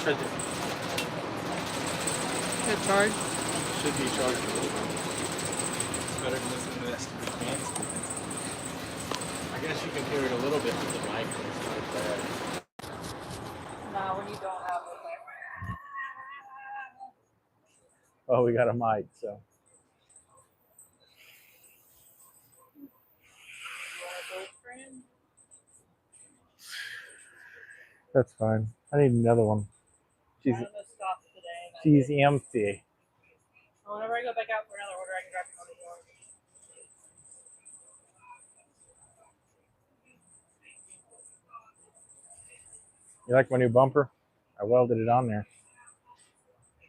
Try this. It's hard. Should be charged a little bit. It's better than listening to that stupid fan speaking. I guess you can hear it a little bit with the mic, but it's not as bad. Nah, when you don't have it. Oh, we got a mic, so. That's fine. I need another one. She's empty. Well, whenever I go back out for another order, I can grab another door. You like my new bumper? I welded it on there.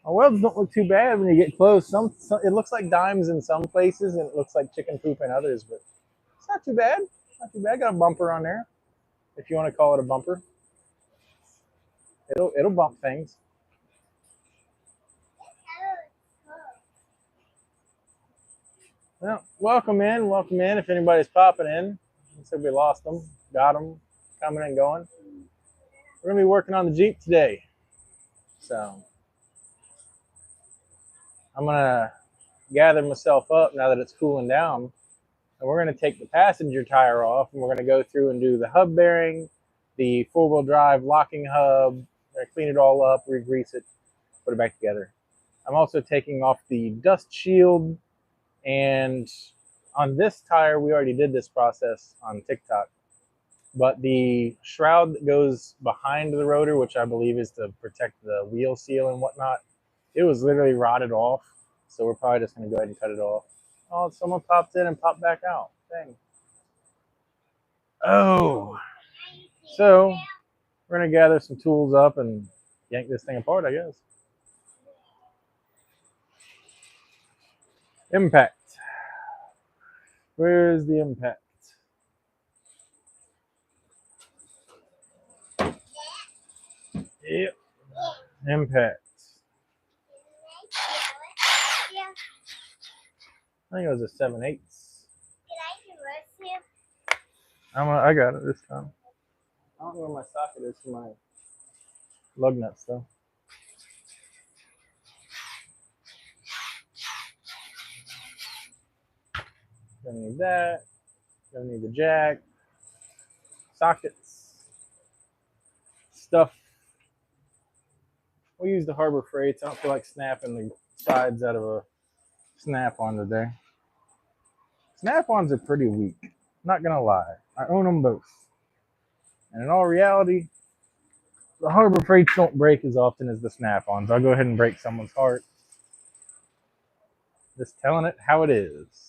My welds don't look too bad when you get close. Some it looks like dimes in some places, and it looks like chicken poop in others, but it's not too bad. Not too bad. Got a bumper on there, if you want to call it a bumper. It'll bump things. Well, welcome in. If anybody's popping in, looks like we lost them, got them, coming and going. We're gonna be working on the Jeep today, so I'm gonna gather myself up now that it's cooling down, and we're gonna take the passenger tire off, and we're gonna go through and do the hub bearing, the four-wheel drive locking hub. We're gonna clean it all up, re-grease it, put it back together. I'm also taking off the dust shield, and on this tire, we already did this process on TikTok, but the shroud that goes behind the rotor, which I believe is to protect the wheel seal and whatnot, it was literally rotted off. So we're probably just going to go ahead and cut it off. Oh, someone popped in and popped back out. Dang. Oh. So we're going to gather some tools up and yank this thing apart, I guess. Impact. Where's the impact? Yep. Impact. I think it was a 7/8. I got it this time. I don't know where my socket is for my lug nuts though. Don't need that. Don't need the jack. Sockets. Stuff. We'll use the Harbor Freights. I don't feel like snapping the sides out of a snap-on today. Snap-ons are pretty weak. Not gonna lie. I own them both. And in all reality, the Harbor Freights don't break as often as the snap-ons. I'll go ahead and break someone's heart. Just telling it how it is.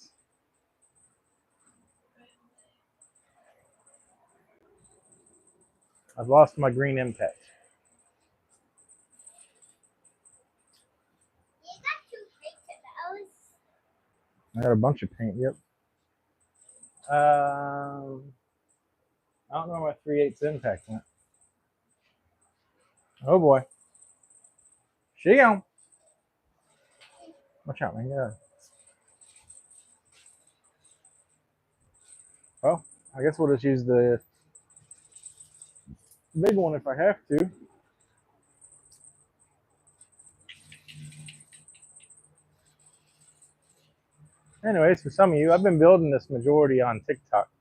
I've lost my green impact. I got a bunch of paint, yep. I don't know why 3/8 impact went. Oh boy. She on. Watch out, man. Yeah. Well, I guess we'll just use the big one if I have to. Anyways, for some of you, I've been building this majority on TikTok.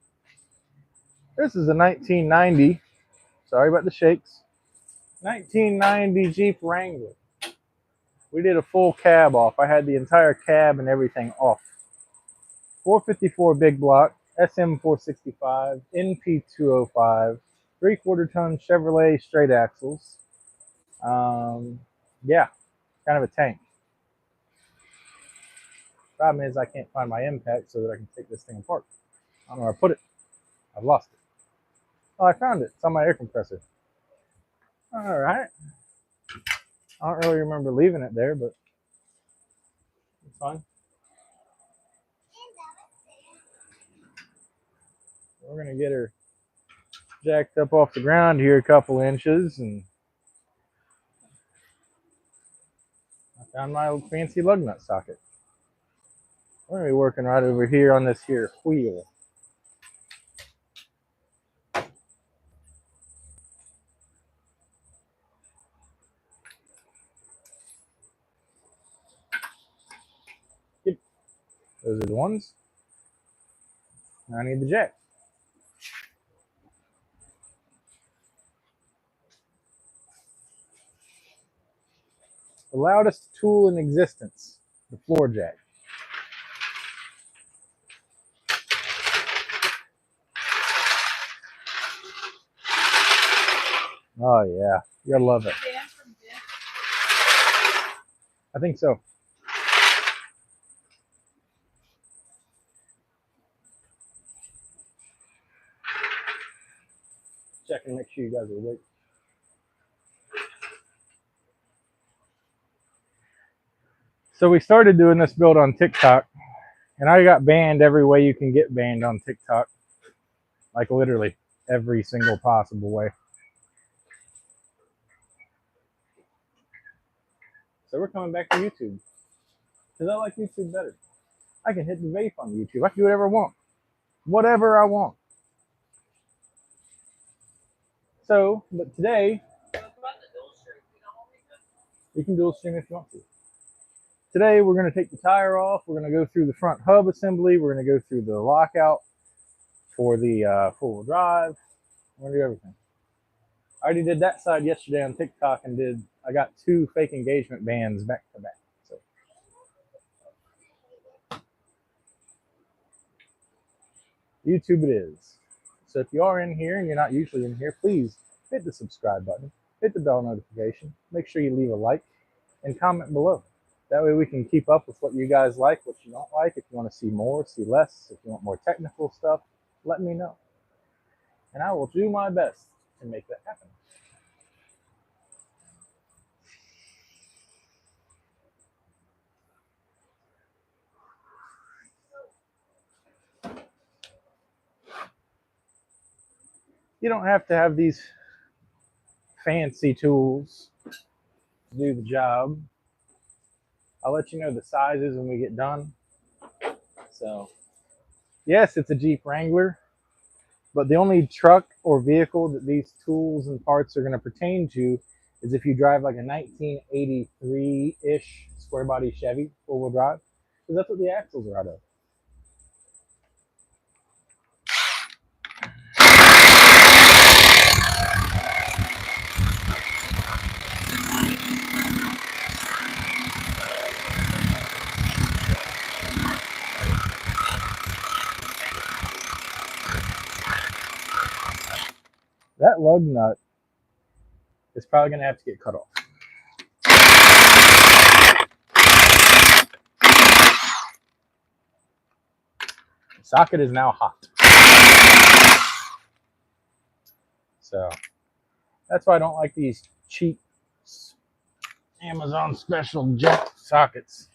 This is a 1990, sorry about the shakes, 1990 Jeep Wrangler. We did a full cab off. I had the entire cab and everything off. 454 big block, SM465, NP205, 3/4 ton Chevrolet straight axles. Yeah, kind of a tank. Problem is I can't find my impact so that I can take this thing apart. I don't know where I put it. I've lost it. Oh, I found it. It's on my air compressor. All right. I don't really remember leaving it there, but it's fine. We're going to get her jacked up off the ground here a couple inches, and I found my fancy lug nut socket. We're going to be working right over here on this here wheel. Those are the ones. Now I need the jack. The loudest tool in existence, the floor jack. Oh yeah, you'll love it. I think so. Check and make sure you guys are awake. So we started doing this build on TikTok, and I got banned every way you can get banned on TikTok. Like literally every single possible way. So we're coming back to YouTube. Because I like YouTube better. I can hit the vape on YouTube. I can do whatever I want. Whatever I want. So, but today, you can dual stream if you want to. Today we're going to take the tire off. We're going to go through the front hub assembly. We're going to go through the lockout for the four-wheel drive. We're going to do everything. I already did that side yesterday on TikTok and I got 2 fake engagement bands back to back. So YouTube it is. So if you are in here and you're not usually in here, please hit the subscribe button, hit the bell notification, make sure you leave a like and comment below. That way we can keep up with what you guys like, what you don't like. If you want to see more, see less, if you want more technical stuff, let me know. And I will do my best to make that happen. You don't have to have these fancy tools to do the job. I'll let you know the sizes when we get done. So, yes, it's a Jeep Wrangler, but the only truck or vehicle that these tools and parts are going to pertain to is if you drive like a 1983-ish square body Chevy four-wheel drive, because that's what the axles are out of. That lug nut is probably going to have to get cut off. The socket is now hot. So that's why I don't like these cheap Amazon special jet sockets.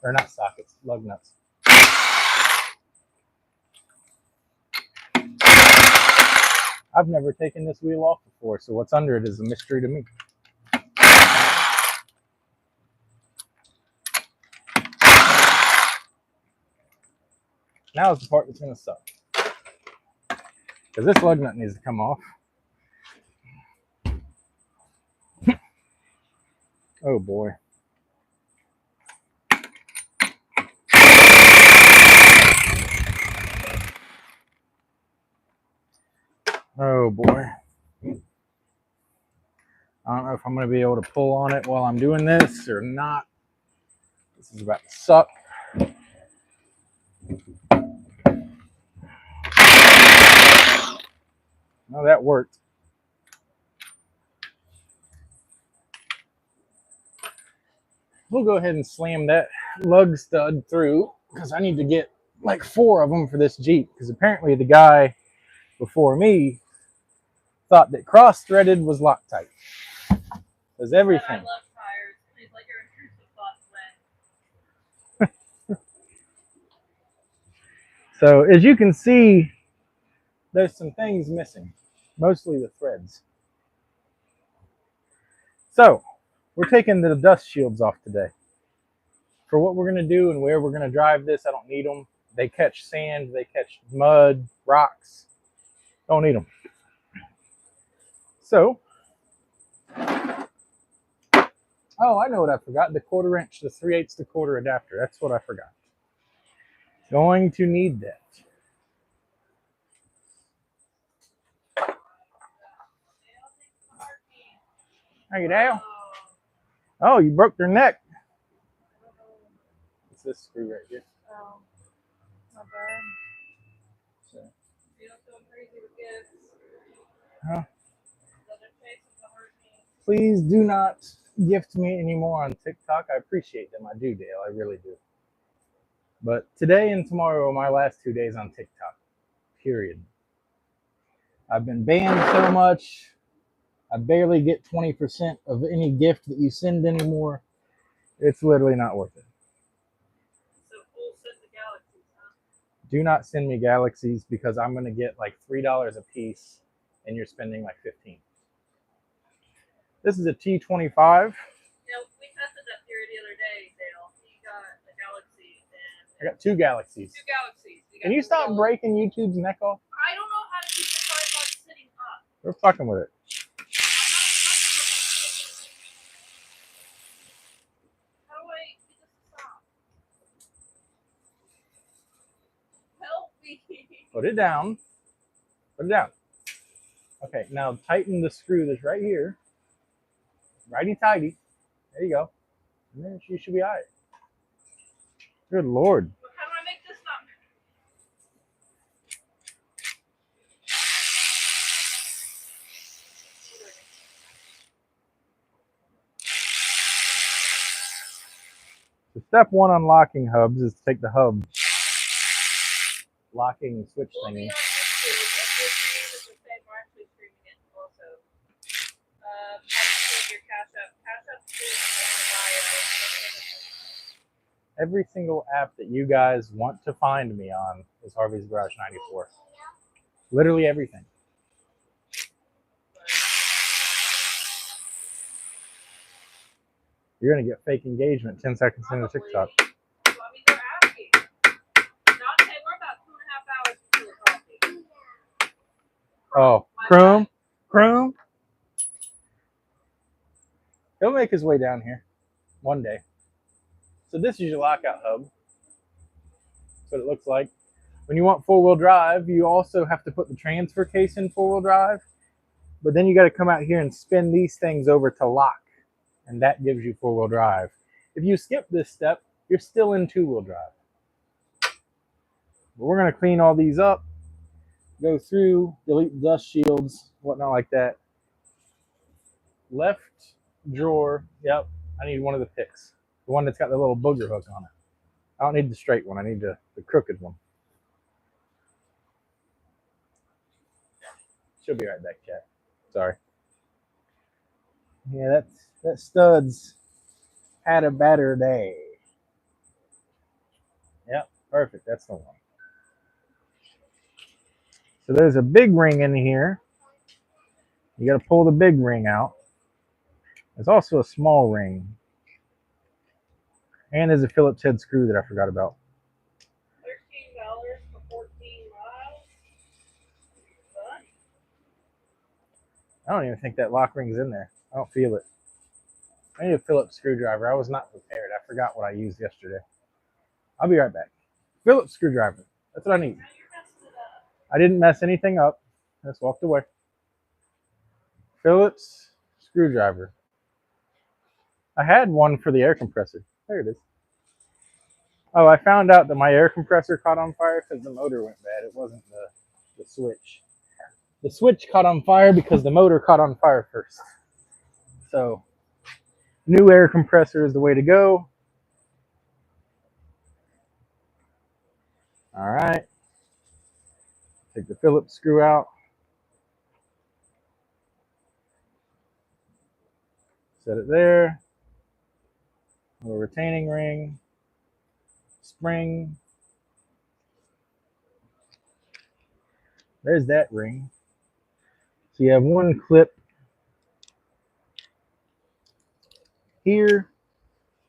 Or not sockets, lug nuts. I've never taken this wheel off before, so what's under it is a mystery to me. Now is the part that's going to suck. Because this lug nut needs to come off. Oh boy. Oh boy. I don't know if I'm going to be able to pull on it while I'm doing this or not. This is about to suck. Oh, that worked. We'll go ahead and slam that lug stud through because I need to get like 4 of them for this Jeep, because apparently the guy before me thought that cross-threaded was Loctite. Because everything. I love tires. Please let your intrusive thoughts win. So as you can see, there's some things missing, mostly the threads. So we're taking the dust shields off today. For what we're going to do and where we're going to drive this, I don't need them. They catch sand, they catch mud, rocks. Don't need them. So, oh, I know what I forgot. The 1/4 inch, the 3/8 to 1/4 adapter. That's what I forgot. Going to need that. Hey, Dale. Oh, you broke your neck. It's this screw right here. Oh, not bad. So, You don't feel crazy with gifts. huh? Other faces will hurt me. Please do not gift me anymore on TikTok. I appreciate them. I do, Dale. I really do. But today and tomorrow are my last 2 days on TikTok. Period. I've been banned so much. I barely get 20% of any gift that you send anymore. It's literally not worth it. So full send the galaxies, huh? Do not send me galaxies because I'm going to get like $3 a piece and you're spending like 15. This is a T25. You know, we tested that theory the other day, Dale. He got a galaxy I and got 2 galaxies. 2 galaxies. Can you stop breaking YouTube's neck off? I don't know how to keep the tripod sitting up. We're fucking with it. How do I get this to stop? Help me. Put it down. Put it down. Okay, now tighten the screw that's right here. Righty-tighty. There you go. And then you should be all right. Good Lord. How do I make this stop? So step 1 on locking hubs is to take the hub locking switch We'll be thingy. on YouTube, and we'll be the same. We're actually streaming it also. I just gave your cash up. Cash up is in the bio. Every single app that you guys want to find me on is Harvey's Garage 94. Literally everything. You're going to get fake engagement 10 seconds into TikTok. Well, I mean, they're asking. Dante, we're about 2.5 hours until coffee. Oh, Chrome. He'll make his way down here one day. So this is your lockout hub. That's what it looks like. When you want 4-wheel drive, you also have to put the transfer case in 4-wheel drive. But then you got to come out here and spin these things over to lock. And that gives you 4-wheel drive. If you skip this step, you're still in 2-wheel drive. But we're going to clean all these up, go through, delete dust shields, whatnot like that. Left drawer, yep, I need one of the picks. The one that's got the little booger hook on it. I don't need the straight one, I need the crooked one. She'll be right back, Cat. Sorry. Yeah, that stud's had a better day. Yep, perfect, that's the one. So there's a big ring in here. You got to pull the big ring out. There's also a small ring. And there's a Phillips head screw that I forgot about. $13 for 14 miles. Fun. I don't even think that lock ring's in there. I don't feel it. I need a Phillips screwdriver. I was not prepared. I forgot what I used yesterday. I'll be right back. Phillips screwdriver. That's what I need. Now you're messing it up. I didn't mess anything up. I just walked away. Phillips screwdriver. I had one for the air compressor. There it is. Oh, I found out that my air compressor caught on fire because the motor went bad. It wasn't the switch. The switch caught on fire because the motor caught on fire first. So, new air compressor is the way to go. All right. Take the Phillips screw out. Set it there. A little retaining ring. Spring. There's that ring. So you have one clip here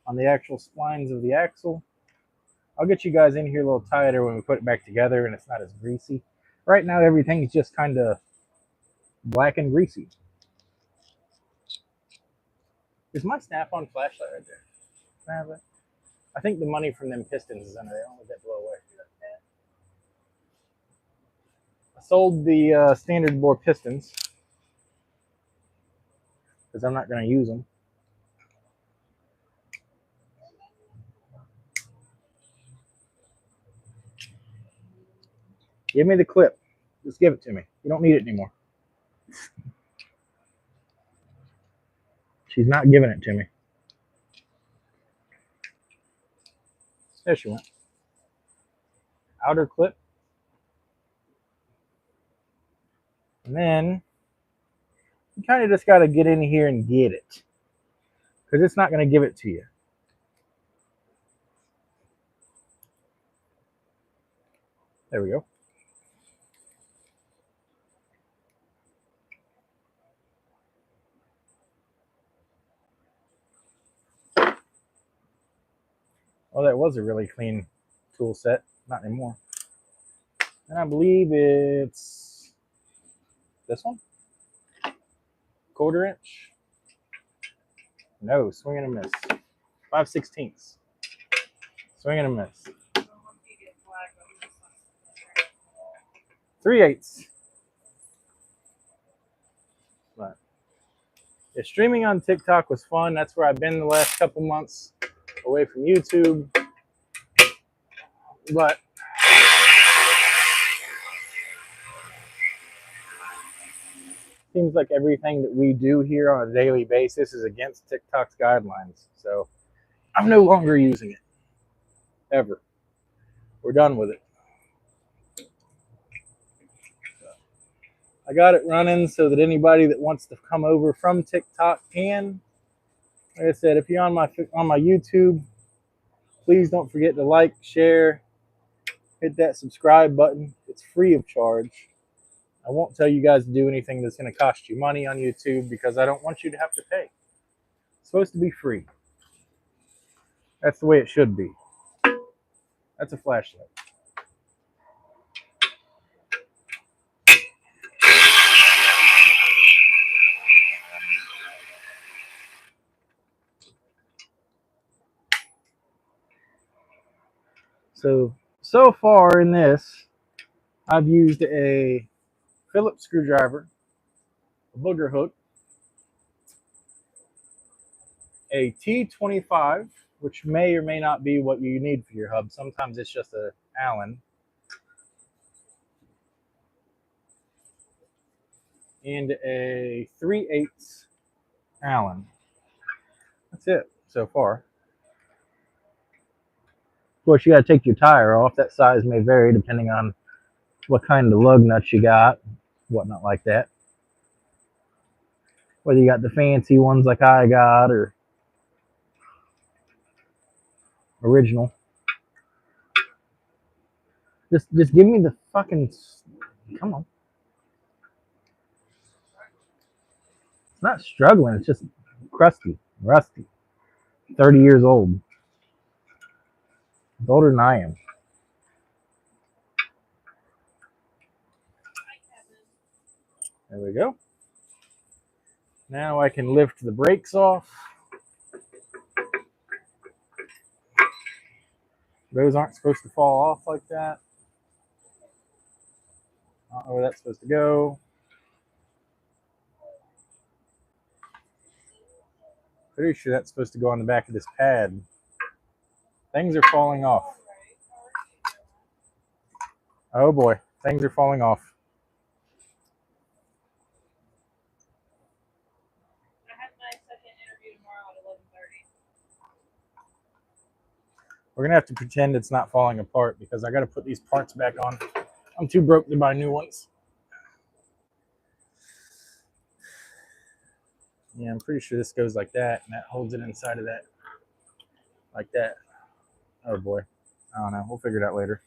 on the actual splines of the axle. I'll get you guys in here a little tighter when we put it back together and it's not as greasy. Right now everything's just kind of black and greasy. Is my snap-on flashlight right there? I think the money from them pistons is under there. Don't let that blow away. I sold the standard bore pistons because I'm not going to use them. Give me the clip. Just give it to me. You don't need it anymore. She's not giving it to me. There she went. Outer clip. And then you kind of just got to get in here and get it, because it's not going to give it to you. There we go. Oh, that was a really clean tool set. Not anymore. And I believe it's this one. 1/4 inch. No, swing and a miss. 5/16. Swing and a miss. 3/8. But yeah, streaming on TikTok was fun. That's where I've been the last couple months, away from YouTube. But seems like everything that we do here on a daily basis is against TikTok's guidelines. So I'm no longer using it. Ever. We're done with it. I got it running so that anybody that wants to come over from TikTok can. Like I said, if you're on my YouTube, please don't forget to like, share, hit that subscribe button. It's free of charge. I won't tell you guys to do anything that's going to cost you money on YouTube because I don't want you to have to pay. It's supposed to be free. That's the way it should be. That's a flashlight. So far in this, I've used a Phillips screwdriver, a booger hook, a T25, which may or may not be what you need for your hub. Sometimes it's just a Allen, and a 3/8 Allen. That's it so far. Of course, you got to take your tire off. That size may vary depending on what kind of lug nuts you got, whatnot like that. Whether you got the fancy ones like I got or original. Just give me the fucking. Come on. It's not struggling. It's just crusty, rusty. 30 years old. It's older than I am. There we go. Now I can lift the brakes off. Those aren't supposed to fall off like that. I don't know where that's supposed to go. Pretty sure that's supposed to go on the back of this pad. Things are falling off. Oh boy, things are falling off. I have my second interview tomorrow at 11:30. We're gonna have to pretend it's not falling apart because I gotta put these parts back on. I'm too broke to buy new ones. Yeah, I'm pretty sure this goes like that, and that holds it inside of that. Like that. Oh boy. I don't know. We'll figure it out later.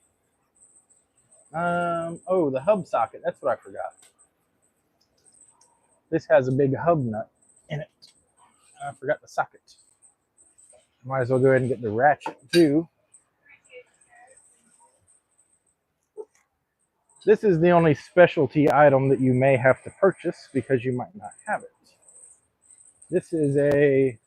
Oh, the hub socket. That's what I forgot. This has a big hub nut in it. I forgot the socket. Might as well go ahead and get the ratchet too. This is the only specialty item that you may have to purchase because you might not have it. This is a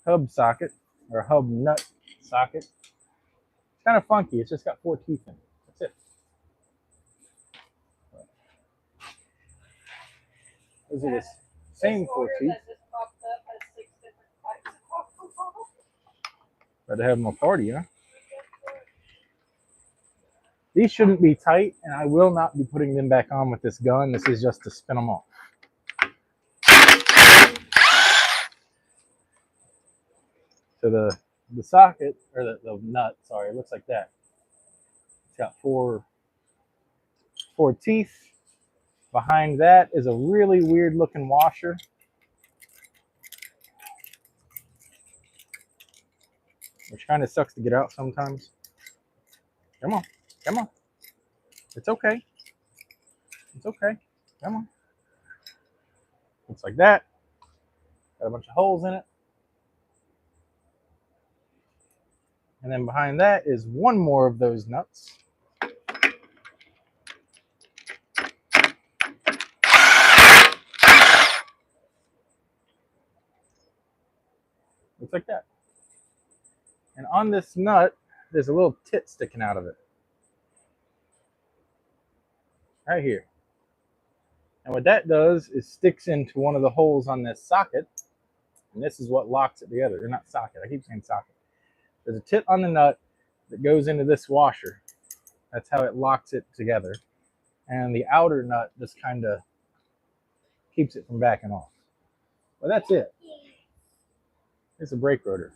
hub socket or hub nut socket. It's kind of funky. It's just got 4 teeth in it. That's it. Those are the same This 4 order teeth. that just popped up has 6 different types of alcohol. Better have them a party, huh? These shouldn't be tight, and I will not be putting them back on with this gun. This is just to spin them off. So the socket, or the nut, sorry, it looks like that. It's got four teeth. Behind that is a really weird looking washer. Which kind of sucks to get out sometimes. Come on, come on. It's okay. It's okay. Come on. Looks like that. Got a bunch of holes in it. And then behind that is one more of those nuts. Looks like that. And on this nut, there's a little tit sticking out of it. Right here. And what that does is sticks into one of the holes on this socket. And this is what locks it together. Or not socket, I keep saying socket. There's a tit on the nut that goes into this washer. That's how it locks it together. And the outer nut just kind of keeps it from backing off. But that's it. It's a brake rotor.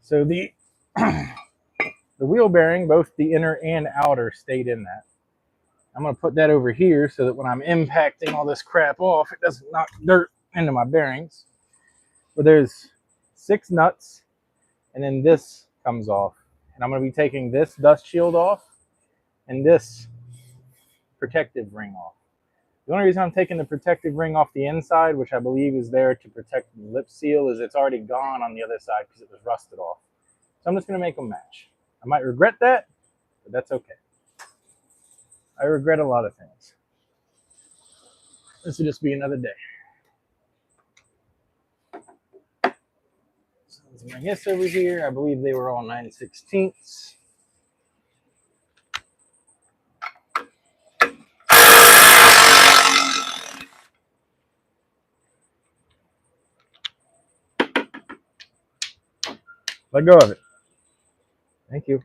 So the wheel bearing, both the inner and outer, stayed in that. I'm going to put that over here so that when I'm impacting all this crap off, it doesn't knock dirt into my bearings. But there's 6 nuts, and then this comes off. And I'm going to be taking this dust shield off and this protective ring off. The only reason I'm taking the protective ring off the inside, which I believe is there to protect the lip seal, is it's already gone on the other side because it was rusted off. So I'm just going to make them match. I might regret that, but that's okay. I regret a lot of things. This will just be another day. So let's bring this over here. I believe they were all 9/16. Let go of it. Thank you.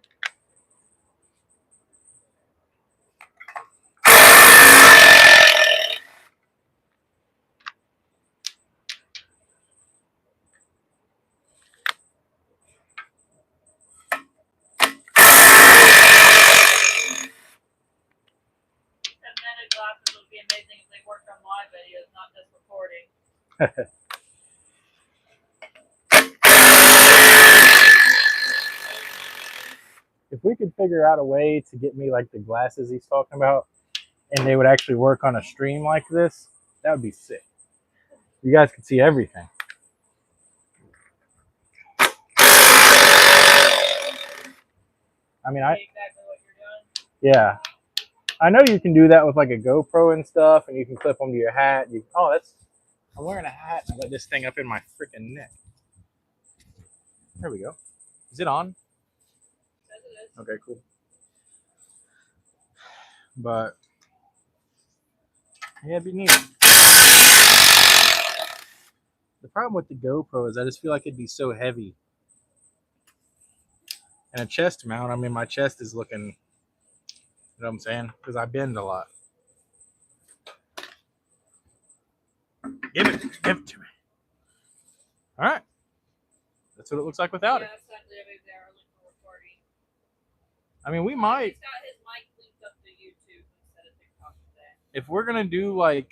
Glasses would be amazing if they worked on live videos, not just recording. If we could figure out a way to get me like the glasses he's talking about, and they would actually work on a stream like this, that would be sick. You guys could see everything. I mean, Exactly what you're doing. yeah. I know you can do that with like a GoPro and stuff, and you can clip them to your hat. I'm wearing a hat and I got this thing up in my freaking neck. There we go. Is it on? Okay, cool. But yeah, it'd be neat. The problem with the GoPro is I just feel like it'd be so heavy. And a chest mount, I mean, my chest is looking, you know what I'm saying? Because I bend a lot. Give it to me. All right. That's what it looks like without it. I mean, we might. He's got his mic linked up to YouTube instead of TikTok today. If we're going to do like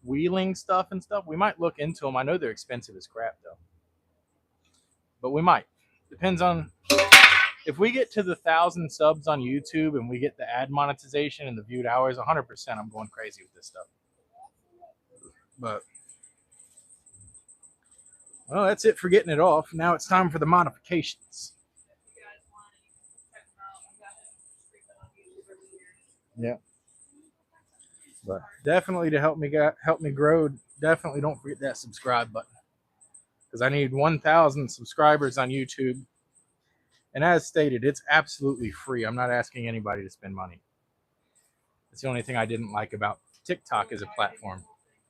wheeling stuff and stuff, we might look into them. I know they're expensive as crap though. But we might. Depends on if we get to the 1,000 subs on YouTube and we get the ad monetization and the viewed hours, 100% I'm going crazy with this stuff. But well, that's it for getting it off. Now it's time for the modifications. Yeah. But definitely to help me grow, definitely don't forget that subscribe button. Because I need 1,000 subscribers on YouTube. And as stated, it's absolutely free. I'm not asking anybody to spend money. That's the only thing I didn't like about TikTok as a platform.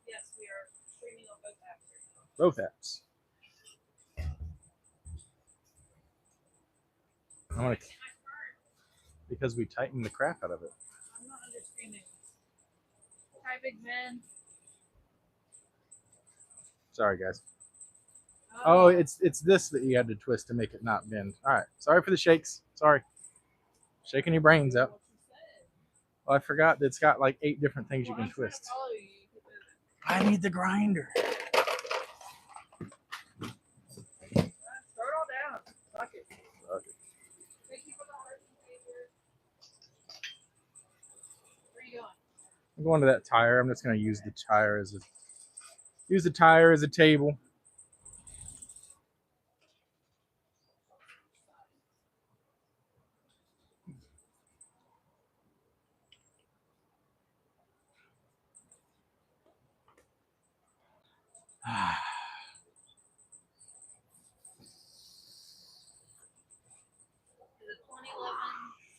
Yes, we are streaming on both apps right now. Both apps. I want to, because we tightened the crap out of it. I'm not understanding. Hi, big man. Sorry, guys. Oh, it's this that you had to twist to make it not bend. All right. Sorry for the shakes. Sorry. Shaking your brains out. Well, I forgot that it's got like 8 different things you can twist. I need the grinder. Throw it all down. Fuck it. Okay. Thank you for the heart and favor. Where are you going? I'm going to that tire. I'm just going to use the tire as a table. Is a 2011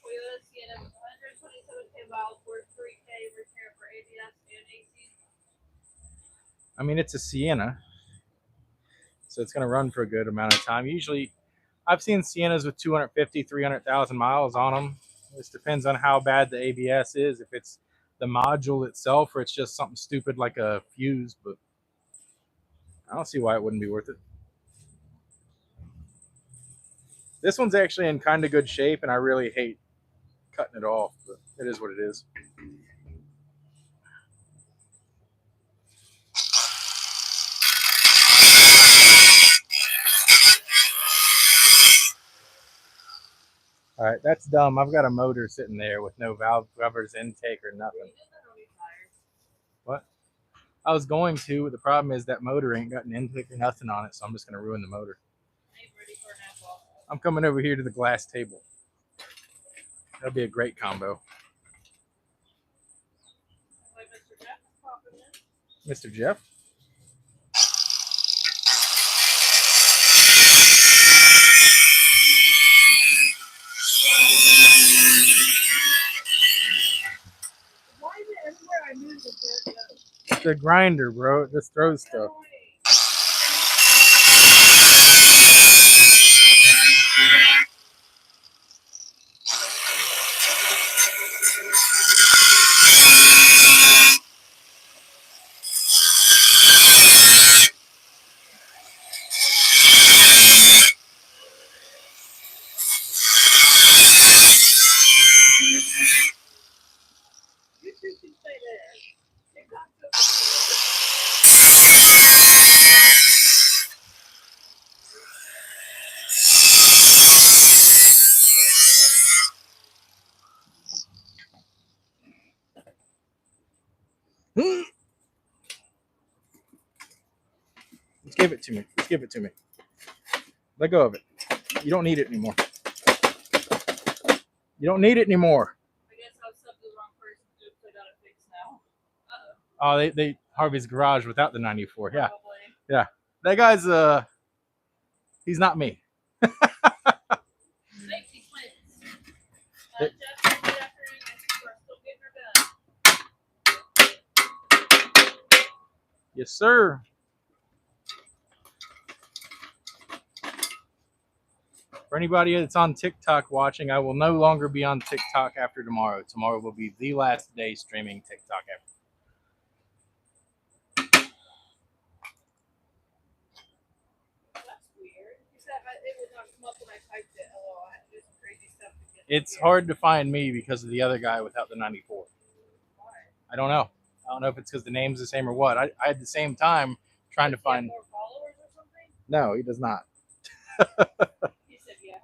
Toyota Sienna with 127K miles worth 3K repair for ABS and AC? I mean, it's a Sienna, so it's going to run for a good amount of time. Usually, I've seen Siennas with 250, 300,000 miles on them. This depends on how bad the ABS is, if it's the module itself or it's just something stupid like a fuse, but I don't see why it wouldn't be worth it. This one's actually in kind of good shape, and I really hate cutting it off, but it is what it is. All right, that's dumb. I've got a motor sitting there with no valve covers, intake, or nothing. What? I was going to, but the problem is that motor ain't got an intake or nothing on it, so I'm just going to ruin the motor. I'm coming over here to the glass table. That'll be a great combo. Mr. Jeff? Why is it everywhere I move the dirt goes? It's a grinder, bro. It just throws stuff. You two can stay there. Just give it to me. Just give it to me. Let go of it. You don't need it anymore. You don't need it anymore. I guess I've subbed the wrong person. Oops, I got it fixed now. Oh, they Harvey's garage without the 94. Yeah. Probably. Yeah. That guy's he's not me. Safety twins. Jeff, good afternoon. I think we're still getting her done. Yes, sir. For anybody that's on TikTok watching, I will no longer be on TikTok after tomorrow. Tomorrow will be the last day streaming TikTok ever. That's weird. You said it would not come up when I typed it. Oh, I had to do some crazy stuff to get It's hard to find me because of the other guy without the 94. Why? I don't know. I don't know if it's because the name's the same or what. I had the same time trying to find. More followers or something? No, he does not. He said yeah.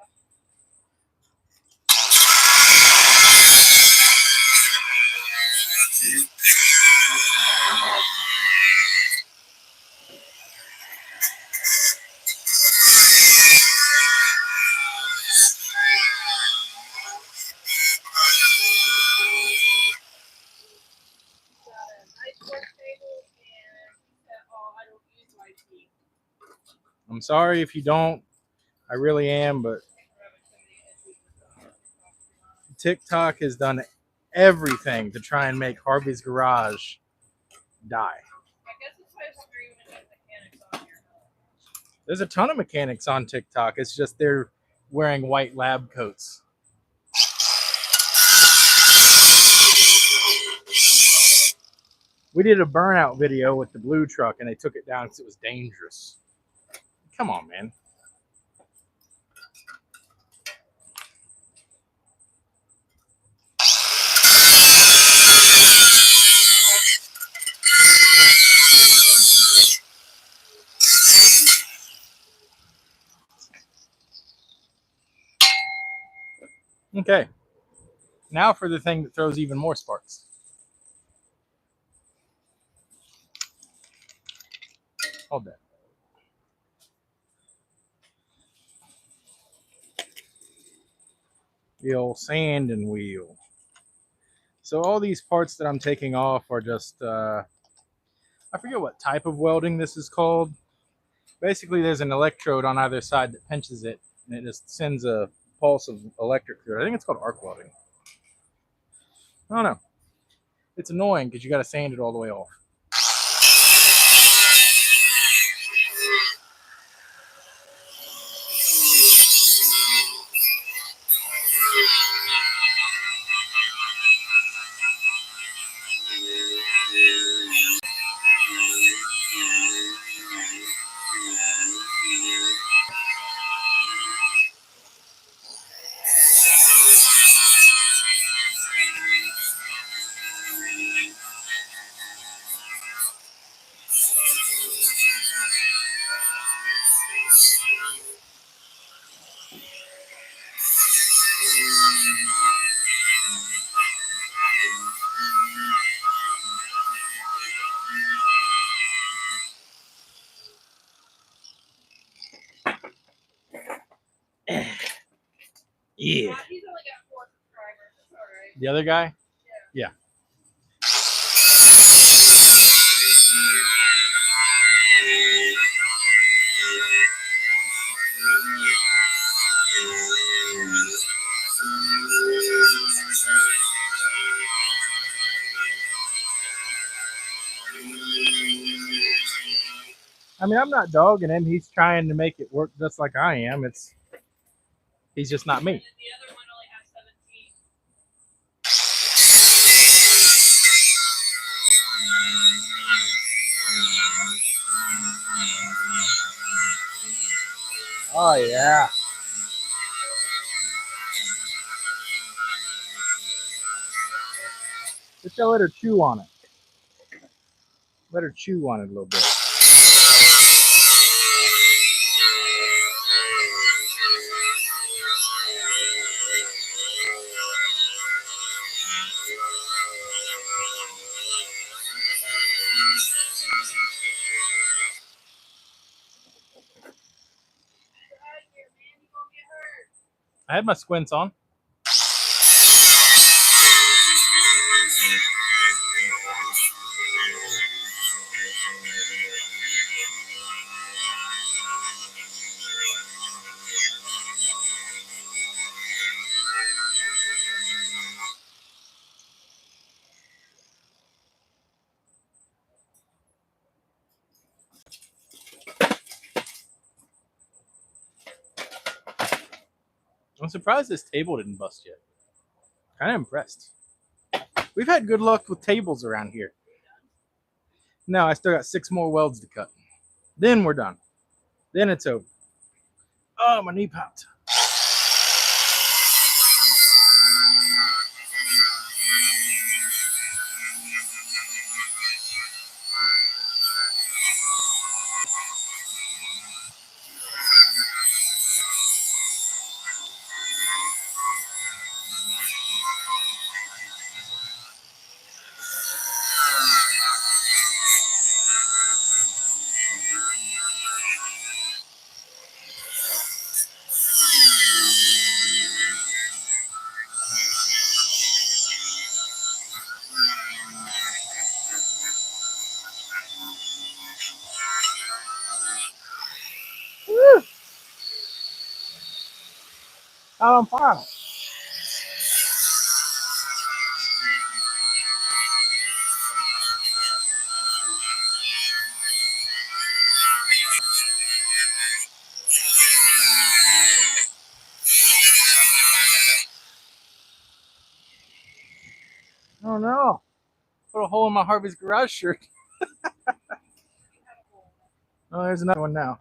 I'm sorry if you don't. I really am, but TikTok has done everything to try and make Harvey's Garage die. I guess it's why screaming at mechanics on here. There's a ton of mechanics on TikTok. It's just they're wearing white lab coats. We did a burnout video with the blue truck and they took it down because it was dangerous. Come on, man. Okay. Now for the thing that throws even more sparks. Hold that. The old sanding wheel. So all these parts that I'm taking off are just, I forget what type of welding this is called. Basically, there's an electrode on either side that pinches it, and it just sends a pulse of electric through it. I think it's called arc welding. I don't know. It's annoying because you got to sand it all the way off. Yeah. He's only got 4 subscribers. That's alright. The other guy? Yeah. I mean, I'm not dogging him. He's trying to make it work just like I am. He's just not me. And the other one only has 17. Oh, yeah. Just gotta let her chew on it. Let her chew on it a little bit. I had my squints on. I'm surprised this table didn't bust yet. Kind of impressed. We've had good luck with tables around here. No, I still got 6 more welds to cut. Then we're done. Then it's over. Oh, my knee popped. Woo! Out on fire. no. Put a hole in my Harvey's Garage shirt. Oh, there's another one now.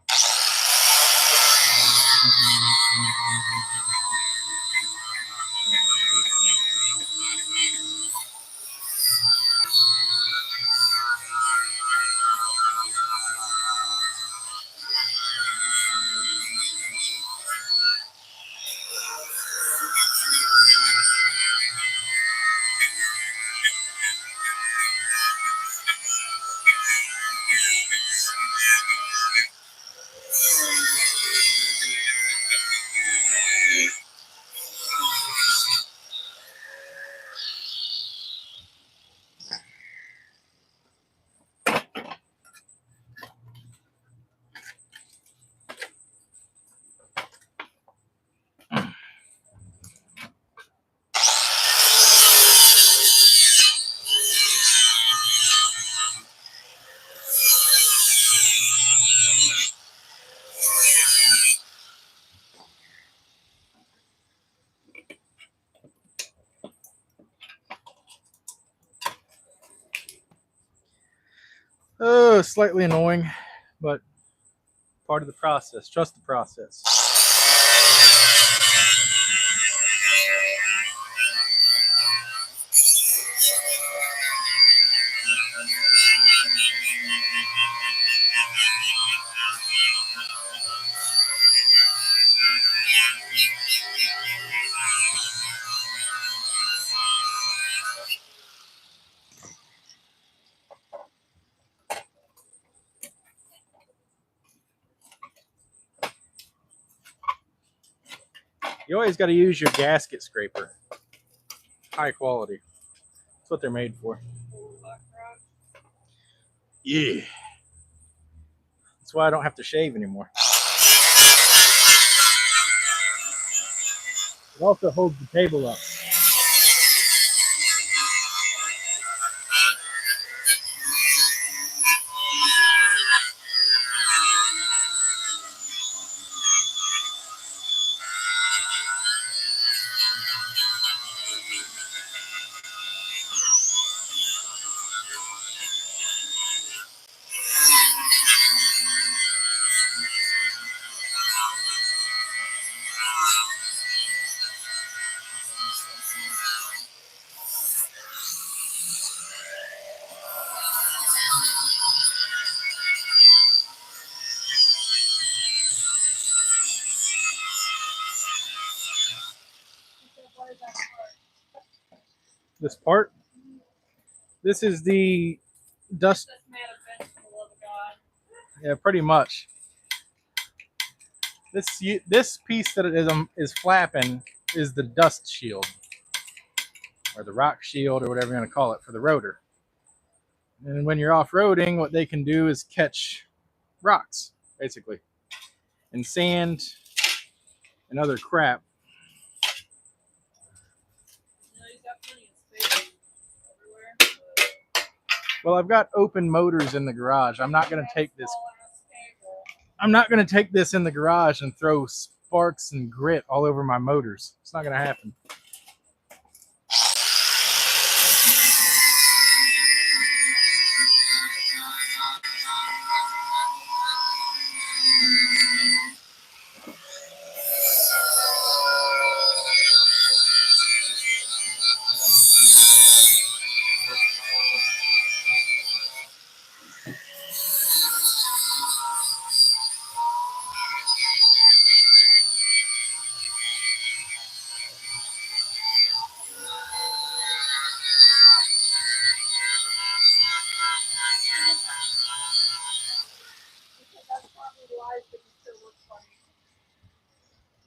Oh, slightly annoying, but part of the process. Trust the process. You always got to use your gasket scraper. High quality. That's what they're made for. Yeah. That's why I don't have to shave anymore. It also holds the table up. This part, this is the dust. Yeah, pretty much. This piece that is flapping is the dust shield, or the rock shield, or whatever you want to call it, for the rotor. And when you're off-roading, what they can do is catch rocks, basically, and sand and other crap. Well, I've got open motors in the garage. I'm not going to take this in the garage and throw sparks and grit all over my motors. It's not going to happen.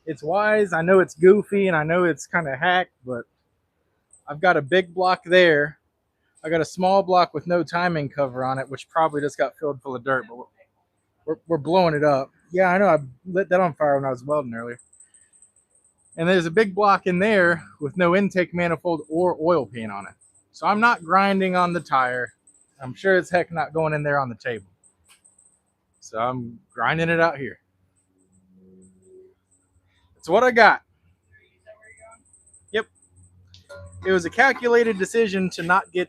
It's wise. I know it's goofy, and I know it's kind of hacked, but I've got a big block there. I got a small block with no timing cover on it, which probably just got filled full of dirt, but we're blowing it up. Yeah, I know. I lit that on fire when I was welding earlier. And there's a big block in there with no intake manifold or oil pan on it. So I'm not grinding on the tire. I'm sure as heck not going in there on the table. So I'm grinding it out here. That's what I got. Yep. it was a calculated decision to not get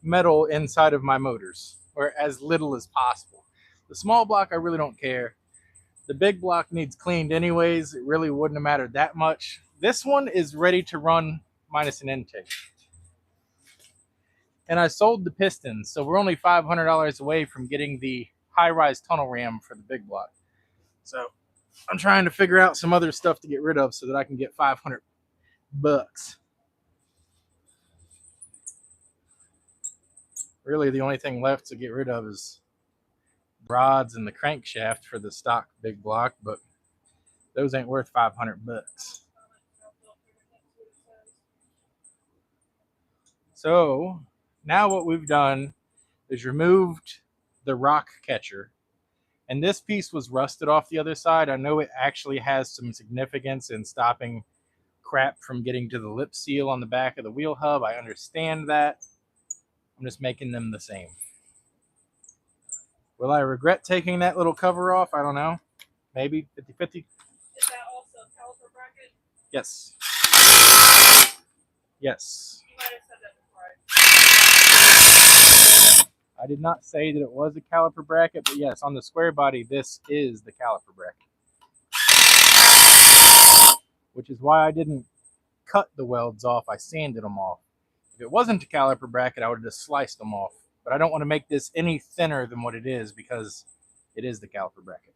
metal inside of my motors, or as little as possible. The small block, I really don't care. The big block needs cleaned anyways. It really wouldn't have mattered that much. This one is ready to run minus an intake. And I sold the pistons, so we're only $500 away from getting the high-rise tunnel ram for the big block. So I'm trying to figure out some other stuff to get rid of so that I can get $500. Really, the only thing left to get rid of is rods and the crankshaft for the stock big block, but those ain't worth $500. So now what we've done is removed the rock catcher, and this piece was rusted off the other side. I know it actually has some significance in stopping crap from getting to the lip seal on the back of the wheel hub. I understand that. I'm just making them the same. Will I regret taking that little cover off? I don't know. Maybe 50-50. Is that also a caliper bracket? Yes. Yes. You might have said that before. I did not say that it was a caliper bracket, but yes, on the square body, this is the caliper bracket. Which is why I didn't cut the welds off. I sanded them off. If it wasn't a caliper bracket, I would have just sliced them off. But I don't want to make this any thinner than what it is because it is the caliper bracket.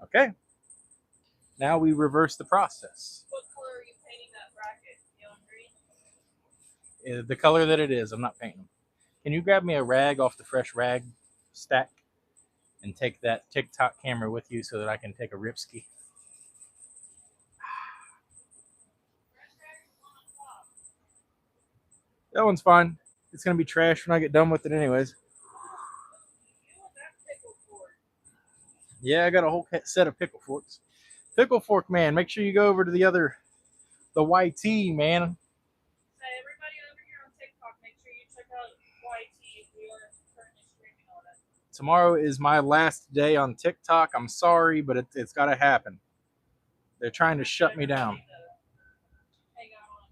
Okay. Now we reverse the process. What color are you painting that bracket? Yellow and green? The color that it is, I'm not painting them. Can you grab me a rag off the fresh rag stack and take that TikTok camera with you so that I can take a ripski? That one's fine. It's going to be trash when I get done with it anyways. Yeah, I got a whole set of pickle forks. Pickle fork man, make sure you go over to the YT, man. Hey, everybody over here on TikTok, make sure you check out YT. We are currently streaming on it. Tomorrow is my last day on TikTok. I'm sorry, but it's got to happen. They're trying to shut me down. Hang out on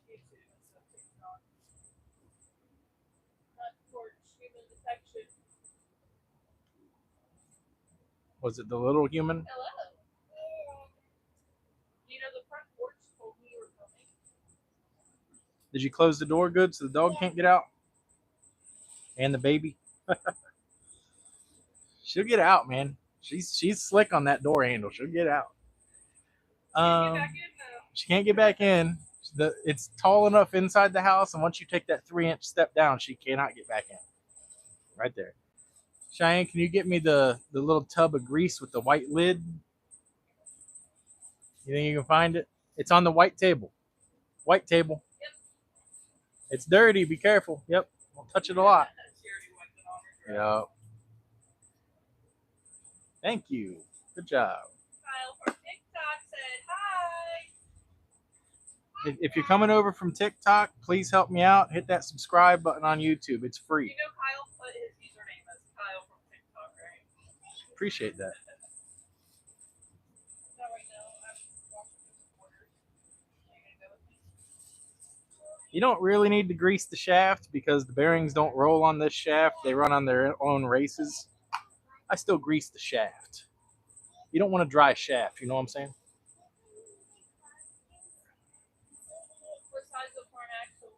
YouTube instead of TikTok. Front porch human detection. Was it the little human? Hello. You know, the front porch told me you were coming. Did you close the door good so the dog can't get out? And the baby? She'll get out, man. She's slick on that door handle. She'll get out. She can't get back in. It's tall enough inside the house, and once you take that 3-inch step down, she cannot get back in. Right there. Cheyenne, can you get me the little tub of grease with the white lid? You think you can find it? It's on the white table. White table. Yep. It's dirty. Be careful. Yep. Don't touch it a lot. Yep. Thank you. Good job. Kyle from TikTok said hi. If you're coming over from TikTok, please help me out. Hit that subscribe button on YouTube. It's free. You know Kyle put his username as Kyle from TikTok, right? Appreciate that. Now I know. I'm watching his orders. Are you gonna go with me? You don't really need to grease the shaft because the bearings don't roll on this shaft. They run on their own races. I still grease the shaft. You don't want a dry shaft, you know what I'm saying? What size of front axle?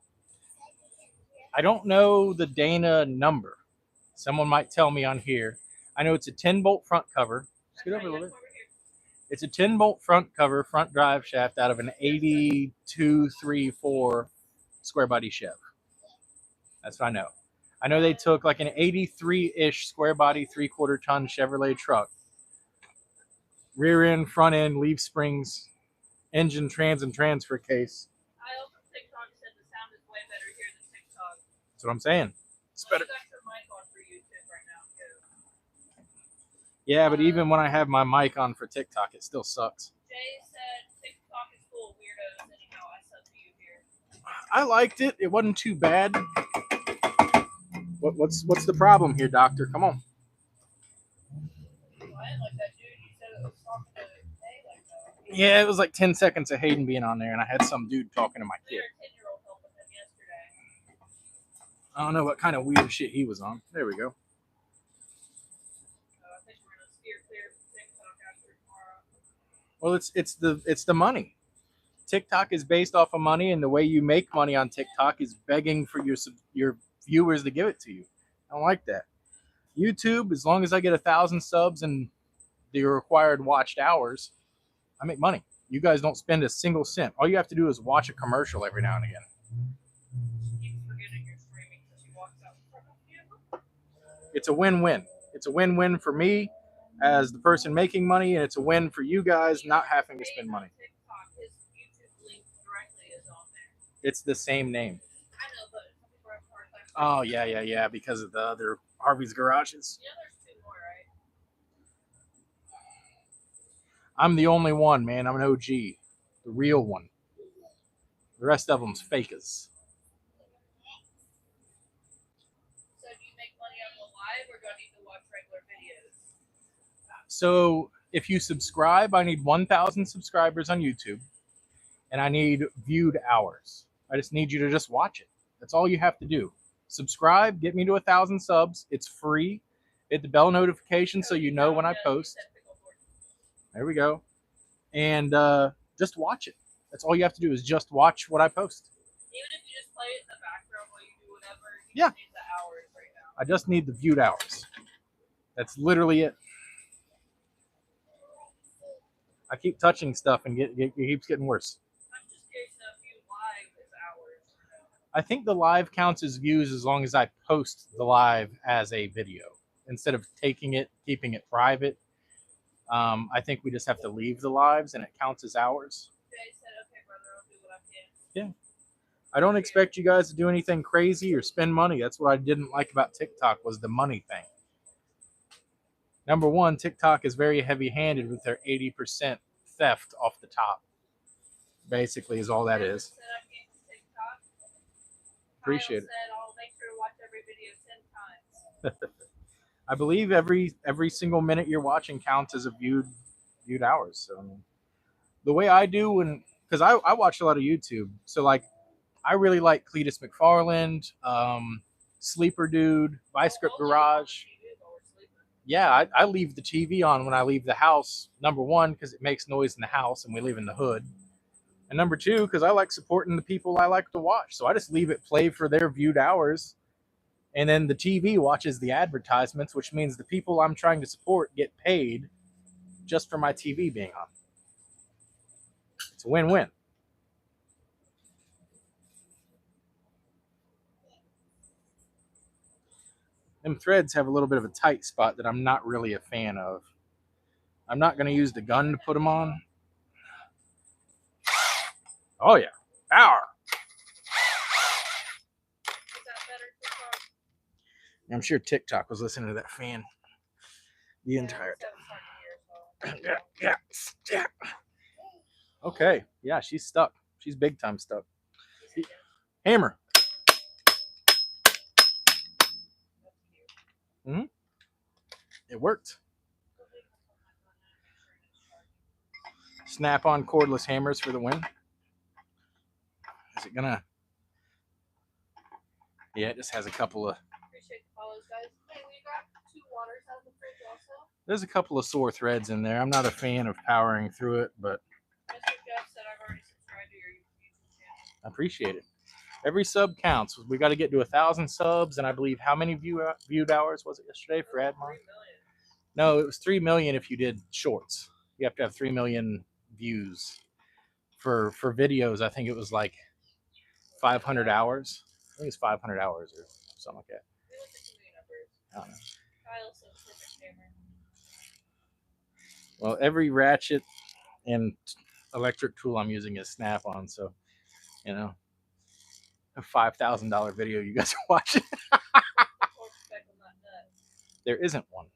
I don't know the Dana number. Someone might tell me on here. I know it's a 10-bolt front cover. Let's get over a little bit. It's a 10-bolt front cover, front drive shaft out of an 82.334 square body Chev. That's what I know. I know they took like an 83-ish square body 3/4 ton Chevrolet truck. Rear end, front end, leaf springs, engine, trans, and transfer case. Kyle from TikTok said the sound is way better here than TikTok. That's what I'm saying. It's better. You got your mic on for YouTube right now, too. Yeah, but even when I have my mic on for TikTok, it still sucks. Jay said TikTok is full of weirdos anyhow. I said to you here. I liked it. It wasn't too bad. What's the problem here, doctor? Come on. I didn't like that dude. You said it was talking to Hey like that. Yeah, it was like 10 seconds of Hayden being on there, and I had some dude talking to my There kid. were 10-year-old helping him yesterday. I don't know what kind of weird shit he was on. There we go. I think we're gonna steer clear from TikTok after tomorrow. Well, it's the money. TikTok is based off of money, and the way you make money on TikTok is begging for your viewers to give it to you. I don't like that. YouTube, as long as I get 1,000 subs and the required watched hours, I make money. You guys don't spend a single cent. All you have to do is watch a commercial every now and again. Keep forgetting you're streaming because he walks out in front of you. It's a win-win. It's a win-win for me as the person making money, and it's a win for you guys not having to spend money. TikTok, his YouTube link directly is on there. It's the same name. I know, but some people have a hard time. Oh, yeah, because of the other Harvey's garages. You know, there's 2 more, right? I'm the only one, man. I'm an OG, the real one. The rest of them's fakers. So do you make money on the live, or do I need to watch regular videos? So if you subscribe, I need 1,000 subscribers on YouTube, and I need viewed hours. I just need you to just watch it. That's all you have to do. Subscribe, get me to 1,000 subs. It's free. Hit the bell notification so you know when I post. There we go. And just watch it. That's all you have to do is just watch what I post. Even if you just play it in the background while you do whatever, you Yeah. just need the hours right now. I just need the viewed hours. That's literally it. I keep touching stuff and it keeps getting worse. I'm just curious if you live is hours. I think the live counts as views as long as I post the live as a video. Instead of taking it, keeping it private, I think we just have to leave the lives and it counts as hours. Jay said, okay, brother, I'll do what I can. Yeah. I don't expect you guys to do anything crazy or spend money. That's what I didn't like about TikTok was the money thing. Number one, TikTok is very heavy-handed with their 80% theft off the top. Basically is all that is. Said I came to TikTok. Appreciate it. Said I'll make sure to watch every video 10 times. I believe every single minute you're watching counts as a viewed hours. So the way I do because I watch a lot of YouTube. So like I really like Cletus McFarland, Sleeper Dude, Vice Grip Garage. Yeah, I leave the TV on when I leave the house. Number one, because it makes noise in the house and we live in the hood. And number two, because I like supporting the people I like to watch. So I just leave it play for their viewed hours. And then the TV watches the advertisements, which means the people I'm trying to support get paid just for my TV being on. It's a win-win. Them threads have a little bit of a tight spot that I'm not really a fan of. I'm not going to use the gun to put them on. Oh, yeah. Power. Is that better, TikTok? I'm sure TikTok was listening to that fan the entire That was hard to time. Yeah. Okay. Yeah, she's stuck. She's big time stuck. Hammer. Mm-hmm. It worked. Snap-on cordless hammers for the win. Is it gonna? Yeah, it just has a couple of. Appreciate the follows, guys. Hey, we got 2 waters out of the fridge also. There's a couple of sore threads in there. I'm not a fan of powering through it, but Mr. Jeff said I've already subscribed to your YouTube channel. I appreciate it. Every sub counts. We got to get to 1,000 subs, and I believe how many viewed hours was it yesterday for Admon? 3 million. No, it was 3 million if you did shorts. You have to have 3 million views. For videos, I think it was like 500 hours. I think it's 500 hours or something like that. We looked at too many numbers. I don't know. Kyle said perfect hammer. Well, every ratchet and electric tool I'm using is Snap-on, so you know, a $5,000 video you guys are watching. There isn't one.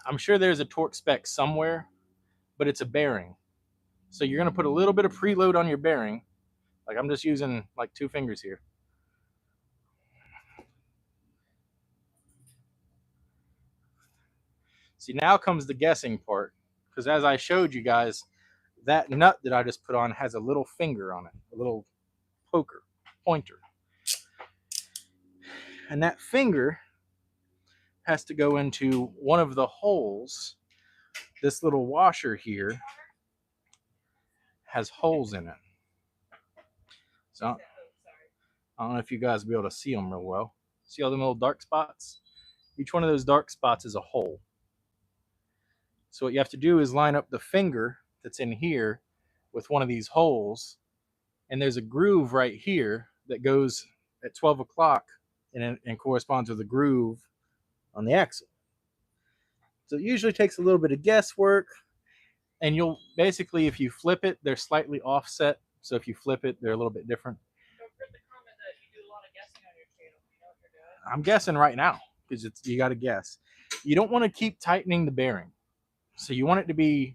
I'm sure there's a torque spec somewhere, but it's a bearing. So you're going to put a little bit of preload on your bearing, Like I'm just using like 2 fingers here. See, now comes the guessing part, because as I showed you guys, that nut that I just put on has a little finger on it, a little pointer. And that finger has to go into one of the holes. This little washer here has holes in it. So I don't know if you guys will be able to see them real well. See all them little dark spots? Each one of those dark spots is a hole. So what you have to do is line up the finger that's in here with one of these holes, and there's a groove right here that goes at 12 o'clock and corresponds with the groove on the axle. So it usually takes a little bit of guesswork, and you'll basically, if you flip it, they're slightly offset. So if you flip it, they're a little bit different. Don't forget the comment that you do a lot of guessing on your channel. You know what you're doing? I'm guessing right now because you got to guess. You don't want to keep tightening the bearing. So you want it to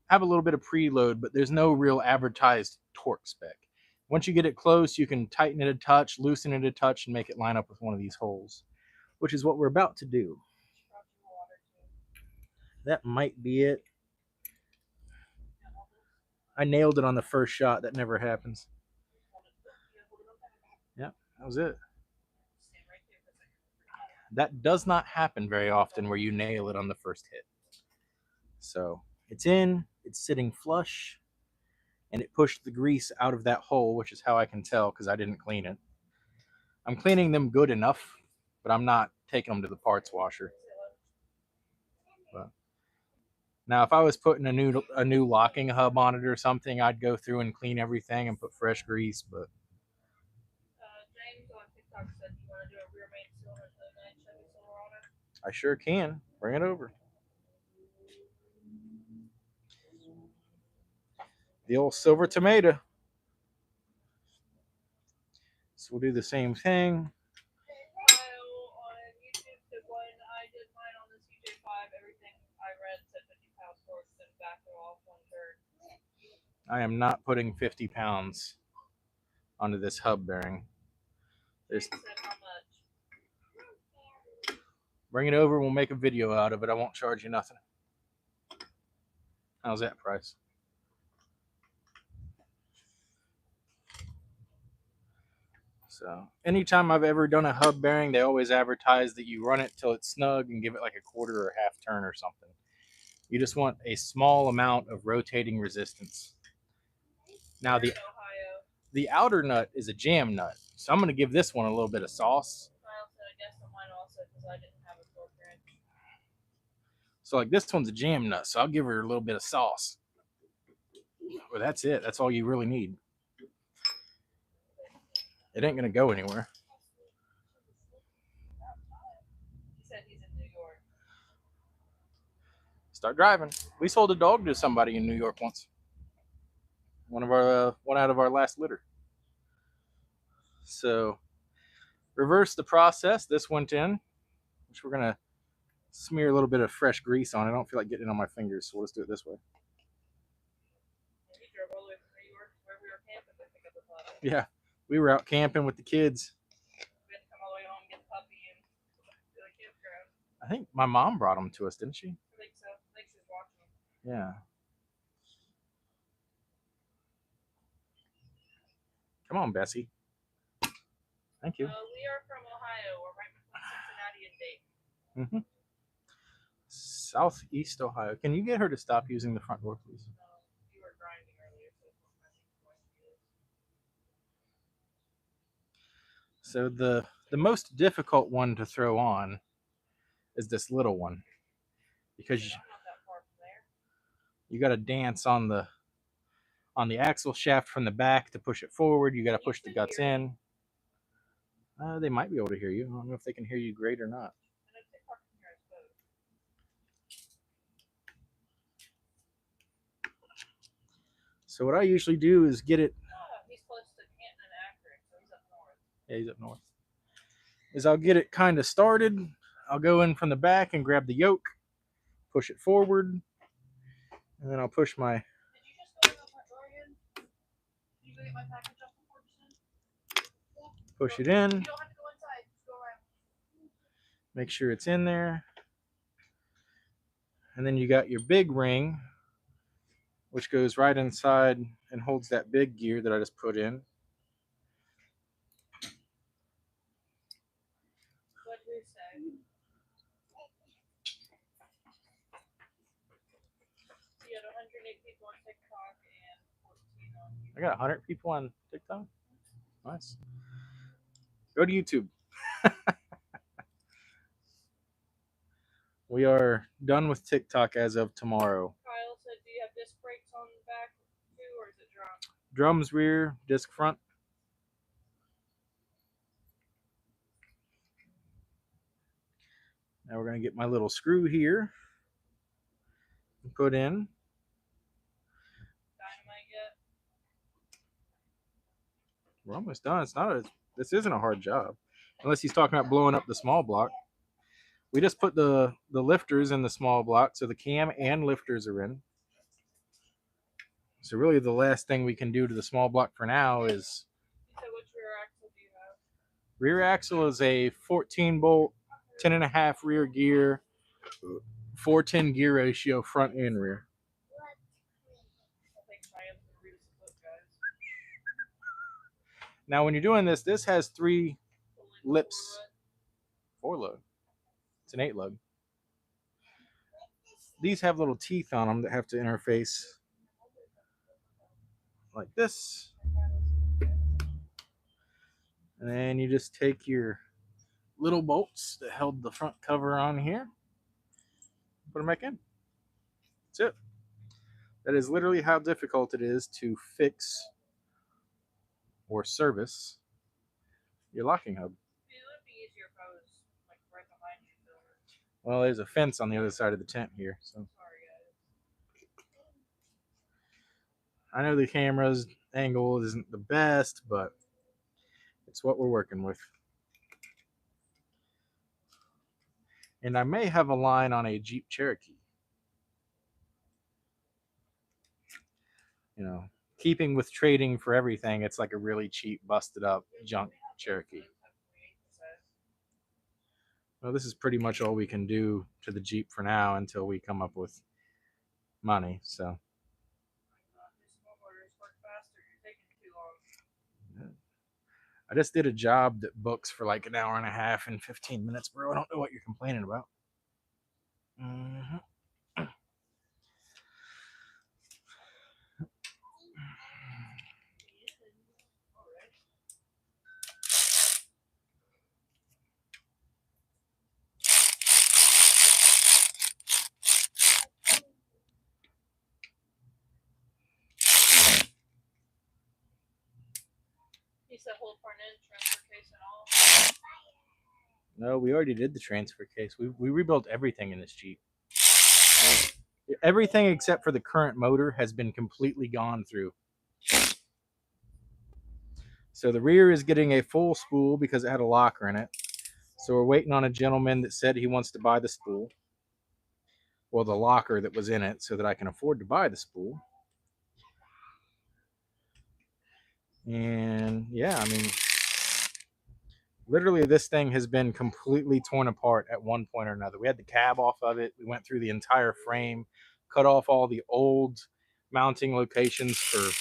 have a little bit of preload, but there's no real advertised torque spec. Once you get it close, you can tighten it a touch, loosen it a touch, and make it line up with one of these holes, which is what we're about to do. That might be it. I nailed it on the first shot. That never happens. Yep, that was it. That does not happen very often where you nail it on the first hit. So it's in, it's sitting flush, and it pushed the grease out of that hole, which is how I can tell because I didn't clean it. I'm cleaning them good enough, but I'm not taking them to the parts washer. But now, if I was putting a new locking hub on it or something, I'd go through and clean everything and put fresh grease. But James on TikTok said you want to do a rear main cylinder to the 9 Chevy Silverado. I sure can. Bring it over. The old silver tomato. So we'll do the same thing. On YouTube said when I did mine on this UJ5, everything I read said 50 pounds torque, then backed it off 1/3. I am not putting 50 pounds onto this hub bearing. James said how much? Bring it over. We'll make a video out of it. I won't charge you nothing. How's that price? So anytime I've ever done a hub bearing, they always advertise that you run it till it's snug and give it like a quarter or half turn or something. You just want a small amount of rotating resistance. Now the outer nut is a jam nut, so I'm going to give this one a little bit of sauce. I guess on mine also because I didn't have a torque wrench. So like this one's a jam nut, so I'll give her a little bit of sauce. Well, that's it. That's all you really need. It ain't going to go anywhere. He said he's in New York. Start driving. We sold a dog to somebody in New York once. One out of our last litter. So reverse the process. This went in, which we're gonna smear a little bit of fresh grease on. I don't feel like getting it on my fingers, so we'll just do it this way. He drove all the way from New York where we were camping to pick up the puppy. Yeah, we were out camping with the kids. We had to come all the way home and get the puppy and do the campground. I think my mom brought them to us, didn't she? I think so. I think she was watching them. Yeah. Come on, Bessie. Thank you. We are from Ohio. We're right between Cincinnati and Dayton. Southeast Ohio. Can you get her to stop using the front door, please? You were grinding earlier, So so the most difficult one to throw on is this little one, because I'm not that far from there. you got to dance on the axle shaft from the back to push it forward. You got to push the guts in. They might be able to hear you. I don't know if they can hear you great or not. So what I usually do is get it. He's close to Canton and Akron, so he's up north. Yeah, he's up north. Is I'll get it kind of started. I'll go in from the back and grab the yoke, push it forward, and then I'll push my. Did you just go in the front door again? Did you go get my my package off the porch soon? Push it You in. don't have to go inside. Just go around. Make sure it's in there. And then you got your big ring, which goes right inside and holds that big gear that I just put in. What do you say? You had 108 people on TikTok and 14 on YouTube. I got 100 people on TikTok. Nice. Go to YouTube. We are done with TikTok as of tomorrow. Kyle said, do you have disc brakes on the back too, or is it drum? Drums rear, disc front. Now we're going to get my little screw here and put in. Dynamite yet? We're almost done. This isn't a hard job. Unless he's talking about blowing up the small block. We just put the lifters in the small block, so the cam and lifters are in. So really the last thing we can do to the small block for now is... You said which rear axle do you have? Rear axle is a 14 bolt, 10.5 rear gear, 410 gear ratio front and rear. I think Cheyenne's going to read us a book, guys. Now when you're doing this, this has 3 The lips. 4 lug. It's an 8 lug. These have little teeth on them that have to interface like this. And then you just take your little bolts that held the front cover on here, put them back in. That's it. That is literally how difficult it is to fix or service your locking hub. It would be easier if I was like right behind you. Well, there's a fence on the other side of the tent here, so. Sorry, guys. I know the camera's angle isn't the best, but it's what we're working with. And I may have a line on a Jeep Cherokee. You know, keeping with trading for everything, it's like a really cheap, busted up junk Cherokee. Well, this is pretty much all we can do to the Jeep for now until we come up with money, so. I just did a job that books for like an hour and a half and 15 minutes, bro. I don't know what you're complaining about. He said hold front end, transfer case and all. No, we already did the transfer case. We rebuilt everything in this Jeep. Everything except for the current motor has been completely gone through. So the rear is getting a full spool because it had a locker in it. So we're waiting on a gentleman that said he wants to buy the spool. Well, the locker that was in it, so that I can afford to buy the spool. And yeah, I mean, literally this thing has been completely torn apart at one point or another. We had the cab off of it. We went through the entire frame, cut off all the old mounting locations for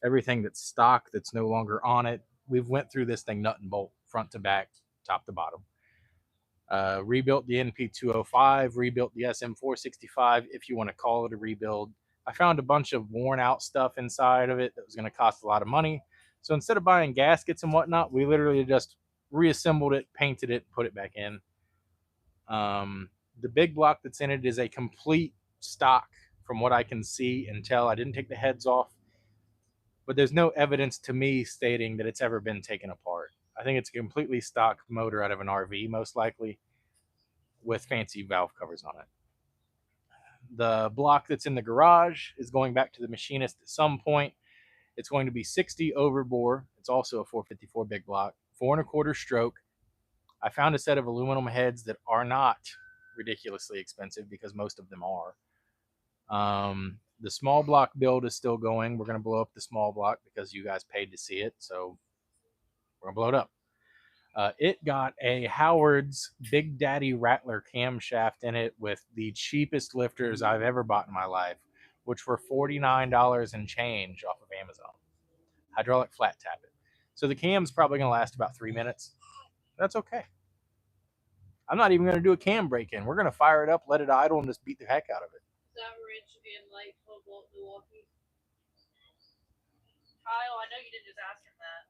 everything that's stock that's no longer on it. We've went through this thing nut and bolt, front to back, top to bottom. Rebuilt the NP205, rebuilt the SM465, if you want to call it a rebuild. I found a bunch of worn out stuff inside of it that was going to cost a lot of money. So instead of buying gaskets and whatnot, we literally just reassembled it, painted it, put it back in. The big block that's in it is a complete stock from what I can see and tell. I didn't take the heads off, but there's no evidence to me stating that it's ever been taken apart. I think it's a completely stock motor out of an RV, most likely, with fancy valve covers on it. The block that's in the garage is going back to the machinist at some point. It's going to be 60 over bore. It's also a 454 big block, 4 1/4 stroke. I found a set of aluminum heads that are not ridiculously expensive because most of them are. The small block build is still going. We're going to blow up the small block because you guys paid to see it. So we're going to blow it up. It got a Howard's Big Daddy Rattler camshaft in it with the cheapest lifters I've ever bought in my life, which were $49 and change off of Amazon. Hydraulic flat tappet. So the cam's probably going to last about 3 minutes. That's okay. I'm not even going to do a cam break in. We're going to fire it up, let it idle, and just beat the heck out of it. Is that rich in like Milwaukee? Kyle, I know you didn't just ask him that.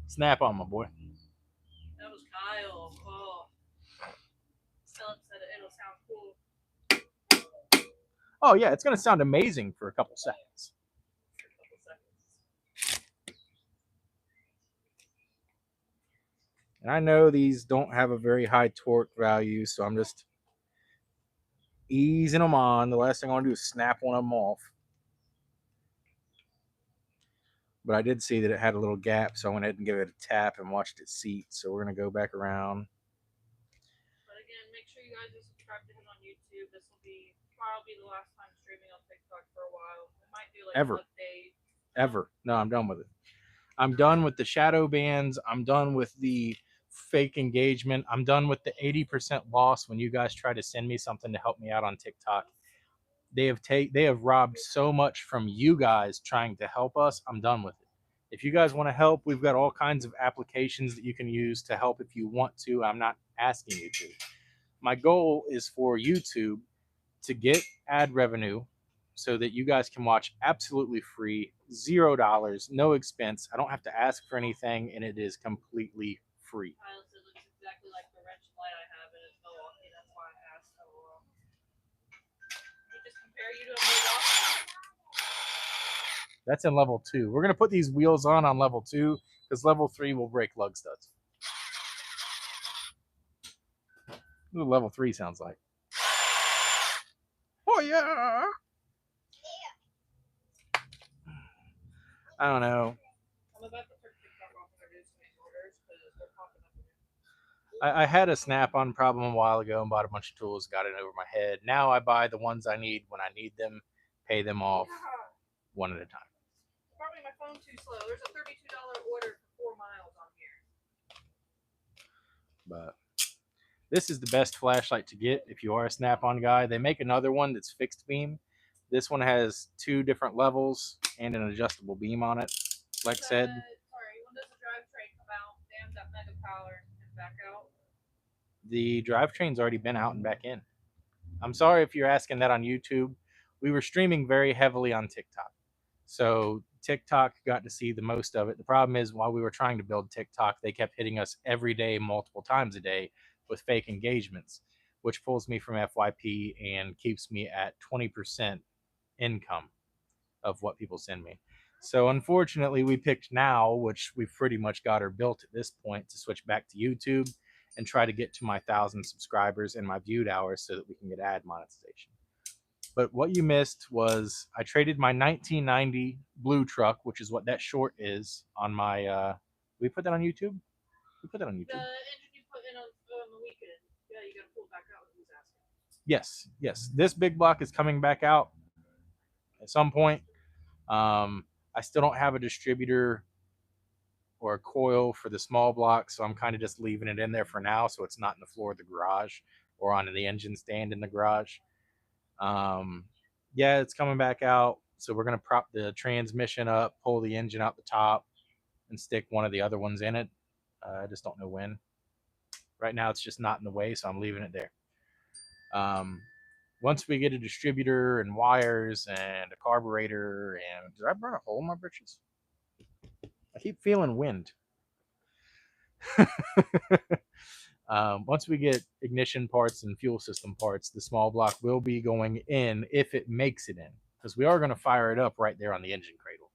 Snap on, my boy. That was Kyle. Oh. Philip said it'll sound cool. Oh, yeah, it's going to sound amazing for a couple seconds. And I know these don't have a very high torque value, so I'm just easing them on. The last thing I want to do is snap one of them off. But I did see that it had a little gap, so I went ahead and gave it a tap and watched it seat. So we're going to go back around. But again, make sure you guys are subscribed to him on YouTube. This will be probably the last time streaming on TikTok for a while. We might do like Ever. updates. Ever. No, I'm done with it. I'm done with the shadow bands. I'm done with the fake engagement. I'm done with the 80% loss when you guys try to send me something to help me out on TikTok. They have robbed so much from you guys trying to help us. I'm done with it. If you guys want to help, we've got all kinds of applications that you can use to help if you want to. I'm not asking you to. My goal is for YouTube to get ad revenue so that you guys can watch absolutely free, $0, no expense. I don't have to ask for anything, and it is completely free. Kyle said it looks exactly like the wrench light I have, and it's Milwaukee. That's why I asked. So, we just compare you to a Milwaukee. That's in level 2. We're going to put these wheels on level 2 because level 3 will break lug studs. That's what level 3 sounds like. Oh, yeah. I don't know. I'm about to turn TikTok off and do some orders because they're popping up again. I had a snap-on problem a while ago and bought a bunch of tools, got it over my head. Now I buy the ones I need when I need them, pay them off one at a time. Probably my phone too slow. There's a $32 order for 4 miles on here. But this is the best flashlight to get if you are a snap-on guy. They make another one that's fixed beam. This one has 2 different levels and an adjustable beam on it. Like I said, sorry, when does the drivetrain come out? Damn, that mega power and back out. the drivetrain's already been out and back in. I'm sorry if you're asking that on YouTube. We were streaming very heavily on TikTok. So TikTok got to see the most of it. The problem is while we were trying to build TikTok, they kept hitting us every day, multiple times a day with fake engagements, which pulls me from FYP and keeps me at 20% income of what people send me. So unfortunately, we picked now, which we've pretty much got her built at this point, to switch back to YouTube and try to get to my 1,000 subscribers and my viewed hours so that we can get ad monetization. But what you missed was I traded my 1990 blue truck, which is what that short is, on my. We put that on YouTube? We put that on YouTube. The engine you put in on the weekend. Yeah, you got to pull it back out. Who's asking? Yes, yes. This big block is coming back out at some point. I still don't have a distributor or a coil for the small block, so I'm kind of just leaving it in there for now so it's not in the floor of the garage or on the engine stand in the garage. Yeah, it's coming back out, so we're going to prop the transmission up, pull the engine out the top, and stick one of the other ones in it. I just don't know when. Right now it's just not in the way, so I'm leaving it there. Once we get a distributor and wires and a carburetor, and did I burn a hole in my britches? I keep feeling wind. Once we get ignition parts and fuel system parts, the small block will be going in if it makes it in, because we are going to fire it up right there on the engine cradle.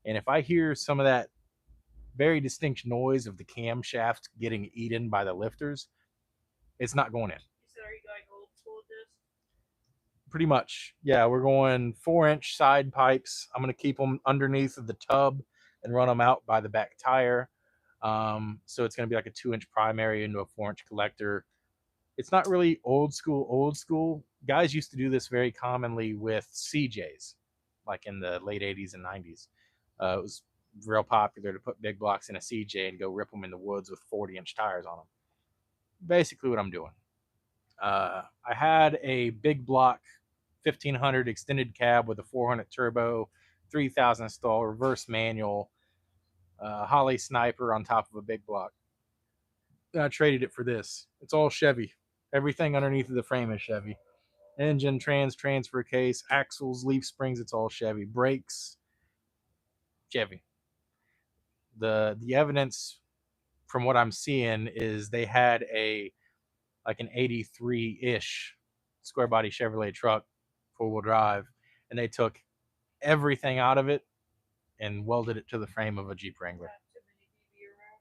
And if I hear some of that very distinct noise of the camshaft getting eaten by the lifters, it's not going in. You said, are you going old school with this? Pretty much. Yeah, we're going 4-inch side pipes. I'm going to keep them underneath of the tub and run them out by the back tire. So it's going to be like a 2-inch primary into a 4-inch collector. It's not really old school, guys used to do this very commonly with CJs, like in the late 80s and 90s. It was real popular to put big blocks in a CJ and go rip them in the woods with 40-inch tires on them. Basically what I'm doing. I had a big block 1500 extended cab with a 400 turbo, 3000 stall, reverse manual, Holly Sniper on top of a big block. And I traded it for this. It's all Chevy. Everything underneath of the frame is Chevy. Engine, transfer case, axles, leaf springs, it's all Chevy. Brakes, Chevy. The evidence from what I'm seeing is they had like an 83-ish square body Chevrolet truck, 4-wheel drive, and they took everything out of it and welded it to the frame of a Jeep Wrangler. Not too many DB around.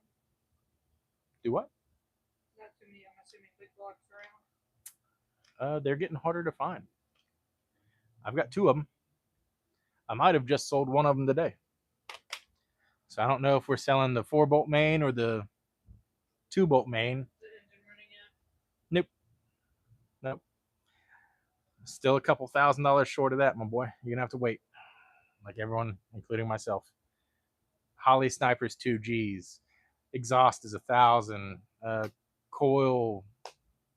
Do what? Not too many, I'm assuming, big blocks around. They're getting harder to find. I've got 2 of them. I might have just sold one of them today. So I don't know if we're selling the 4-bolt main or the 2-bolt main. Is the engine running yet? Nope. Still a couple $1,000s short of that, my boy. You're gonna have to wait. Like everyone, including myself. Holly Sniper's 2Gs. Exhaust is $1,000. Coil,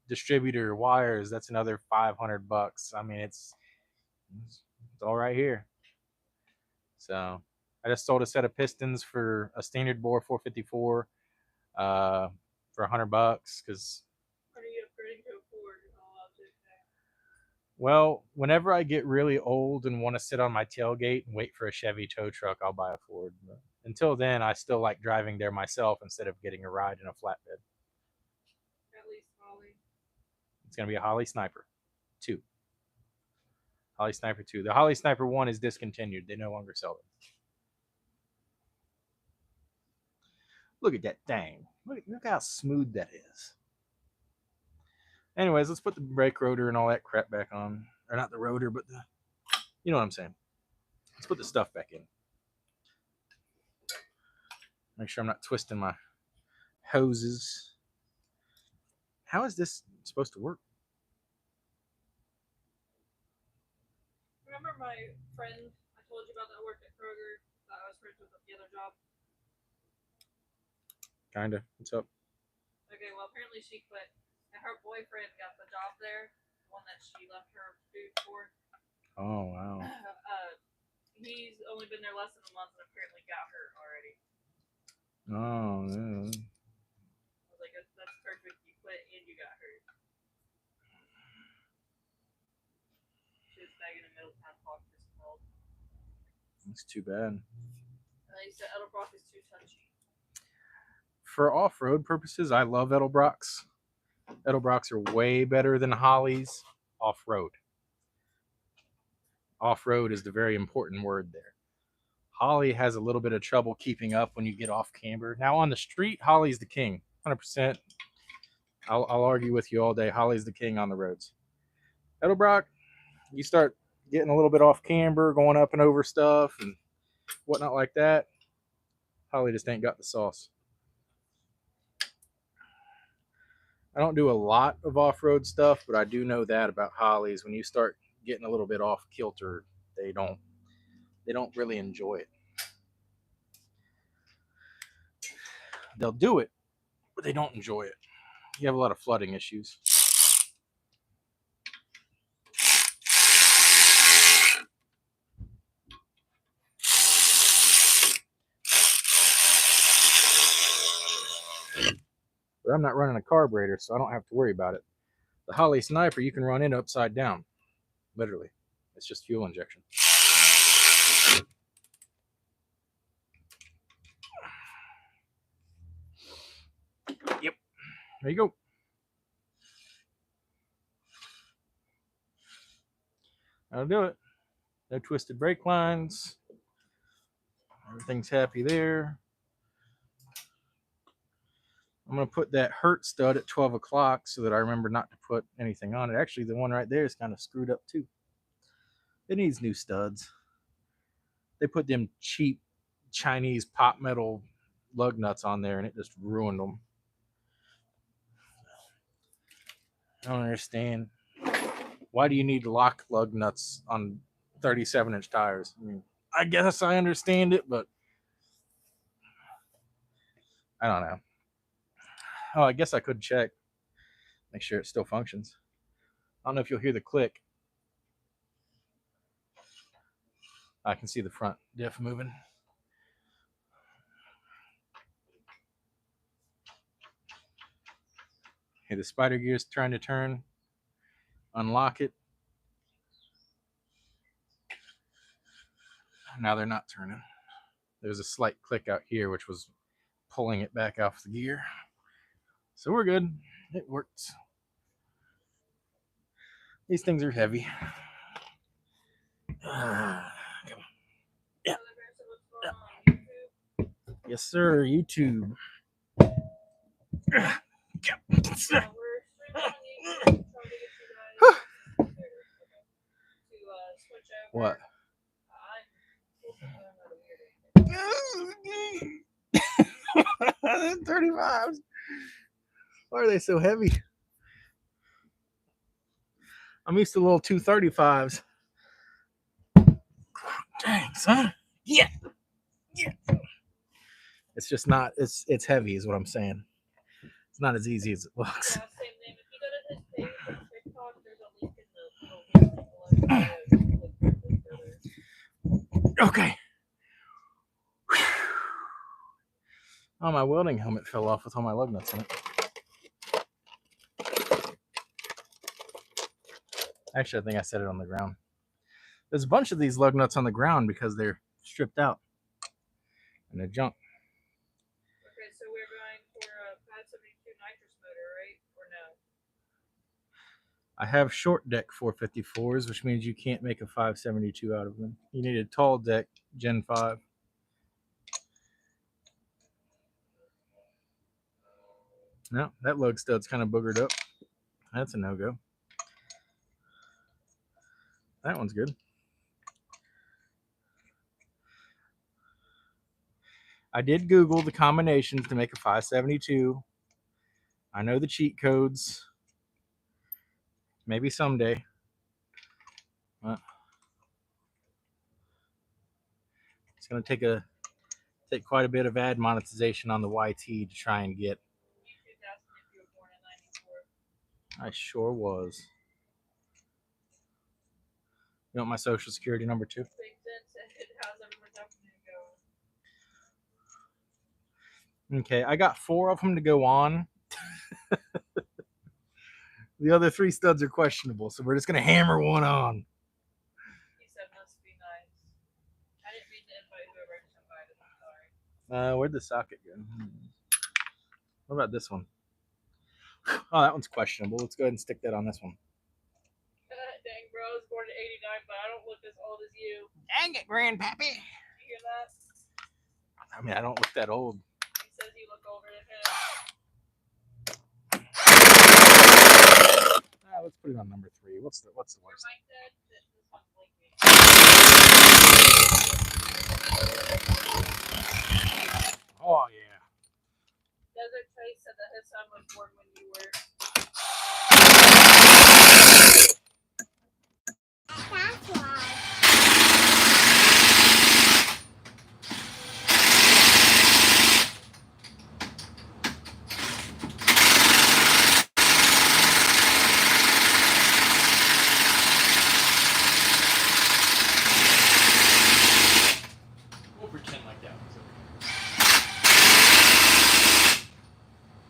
distributor, wires, that's another $500. I mean, it's all right here. So I just sold a set of pistons for a standard bore 454 for $100 because. What are you upgrading to a Ford? Well, whenever I get really old and want to sit on my tailgate and wait for a Chevy tow truck, I'll buy a Ford. But until then, I still like driving there myself instead of getting a ride in a flatbed. At least Holly. It's going to be a Holly Sniper 2. Holly Sniper 2. The Holly Sniper 1 is discontinued. They no longer sell it. Look at that thing. Look how smooth that is. Anyways, let's put the brake rotor and all that crap back on. Or not the rotor, but the... You know what I'm saying. Let's put the stuff back in. Make sure I'm not twisting my hoses. How is this supposed to work? Remember my friend I told you about that worked at Kroger that I was friends with at the other job? Kinda. What's up? Okay, well apparently she quit. And her boyfriend got the job there, the one that she left her dude for. Oh, wow. He's only been there less than a month and apparently got hurt already. Oh, yeah. I was like, that's perfect. You quit and you got hurt. She was back in the Middletown Park this cold. That's too bad. And they said Edelbrock is too touchy. For off-road purposes, I love Edelbrocks. Edelbrocks are way better than Hollies off-road. Off-road is the very important word there. Holly has a little bit of trouble keeping up when you get off camber. Now on the street, Holly's the king, 100%. I'll argue with you all day. Holly's the king on the roads. Edelbrock, you start getting a little bit off camber, going up and over stuff and whatnot like that. Holly just ain't got the sauce. I don't do a lot of off-road stuff, but I do know that about Hollies. When you start getting a little bit off kilter, they don't really enjoy it. They'll do it, but they don't enjoy it. You have a lot of flooding issues. But I'm not running a carburetor, so I don't have to worry about it. The Holly Sniper, you can run it upside down. Literally. It's just fuel injection. Yep. There you go. That'll do it. No twisted brake lines. Everything's happy there. I'm going to put that hurt stud at 12 o'clock so that I remember not to put anything on it. Actually, the one right there is kind of screwed up too. It needs new studs. They put them cheap Chinese pop metal lug nuts on there and it just ruined them. I don't understand. Why do you need lock lug nuts on 37-inch tires? I mean, I guess I understand it, but I don't know. Oh, I guess I could check, make sure it still functions. I don't know if you'll hear the click. I can see the front diff moving. Okay, the spider gear is trying to turn. Unlock it. Now they're not turning. There's a slight click out here, which was pulling it back off the gear. So we're good. It worked. These things are heavy. Come on. Yeah. Yes, sir. YouTube. What? 35s. Why are they so heavy? I'm used to little 235s. Dang, son. Yeah. Yeah. It's just not, it's heavy is what I'm saying. It's not as easy as it looks. Yeah, same thing. If you go to his page on TikTok, there's a link in the little Okay. Oh, my welding helmet fell off with all my lug nuts in it. Actually, I think I set it on the ground. There's a bunch of these lug nuts on the ground because they're stripped out and they're junk. Okay, so we're going for a 572 nitrous motor, right? Or no? I have short deck 454s, which means you can't make a 572 out of them. You need a tall deck Gen 5. No, that lug stud's kind of boogered up. That's a no-go. That one's good. I did Google the combinations to make a 572. I know the cheat codes. Maybe someday. It's going to take quite a bit of ad monetization on the YT to try and get. YouTube's asking if you were born in 94. I sure was. You want my social security number too? How's everyone's afternoon going? Okay, I got 4 of them to go on. The other 3 studs are questionable, so we're just gonna hammer one on. He said must be nice. I didn't mean to invite whoever I just invited. I'm sorry. Where'd the socket go? What about this one? Oh, that one's questionable. Let's go ahead and stick that on this one. Dang, bro, I was born in 89, but I don't look as old as you. Dang it, grandpappy. You hear that? I mean, I don't look that old. He says you look older than him. Let's put it on number 3. What's the worst? Your mic dead? This one's blinking. Oh yeah. Desert Trace said that his son was born when you were. That's why. We'll pretend like that was okay.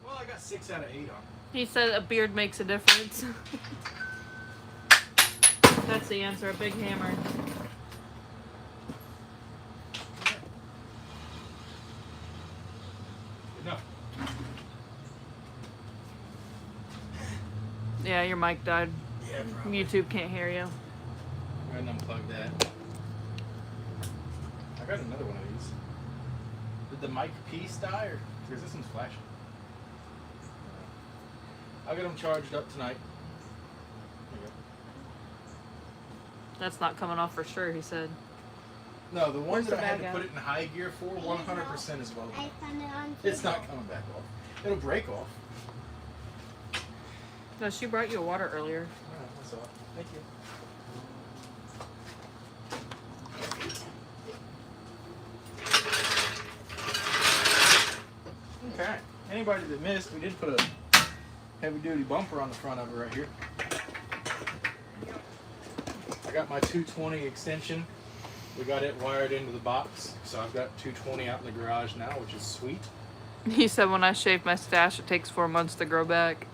Well, I got 6 out of 8 on it. He said a beard makes a difference. That's the answer, a big hammer. Enough. Yeah, your mic died. Yeah, probably. YouTube can't hear you. Go ahead and unplug that. I got another one of these. Did the mic piece die, or because this one's flashing? I'll get them charged up tonight. There you go. That's not coming off for sure, he said. No, the ones Where's the that I had bag to put at? it in high gear for, 100% is well. I found it on It's not Facebook. coming back off. It'll break off. No, she brought you a water earlier. Yeah, that's all. Thank you. Okay. Anybody that missed, we did put a heavy-duty bumper on the front of it right here. I got my 220 extension. We got it wired into the box, so I've got 220 out in the garage now, which is sweet. He said when I shave my stash, it takes 4 months to grow back.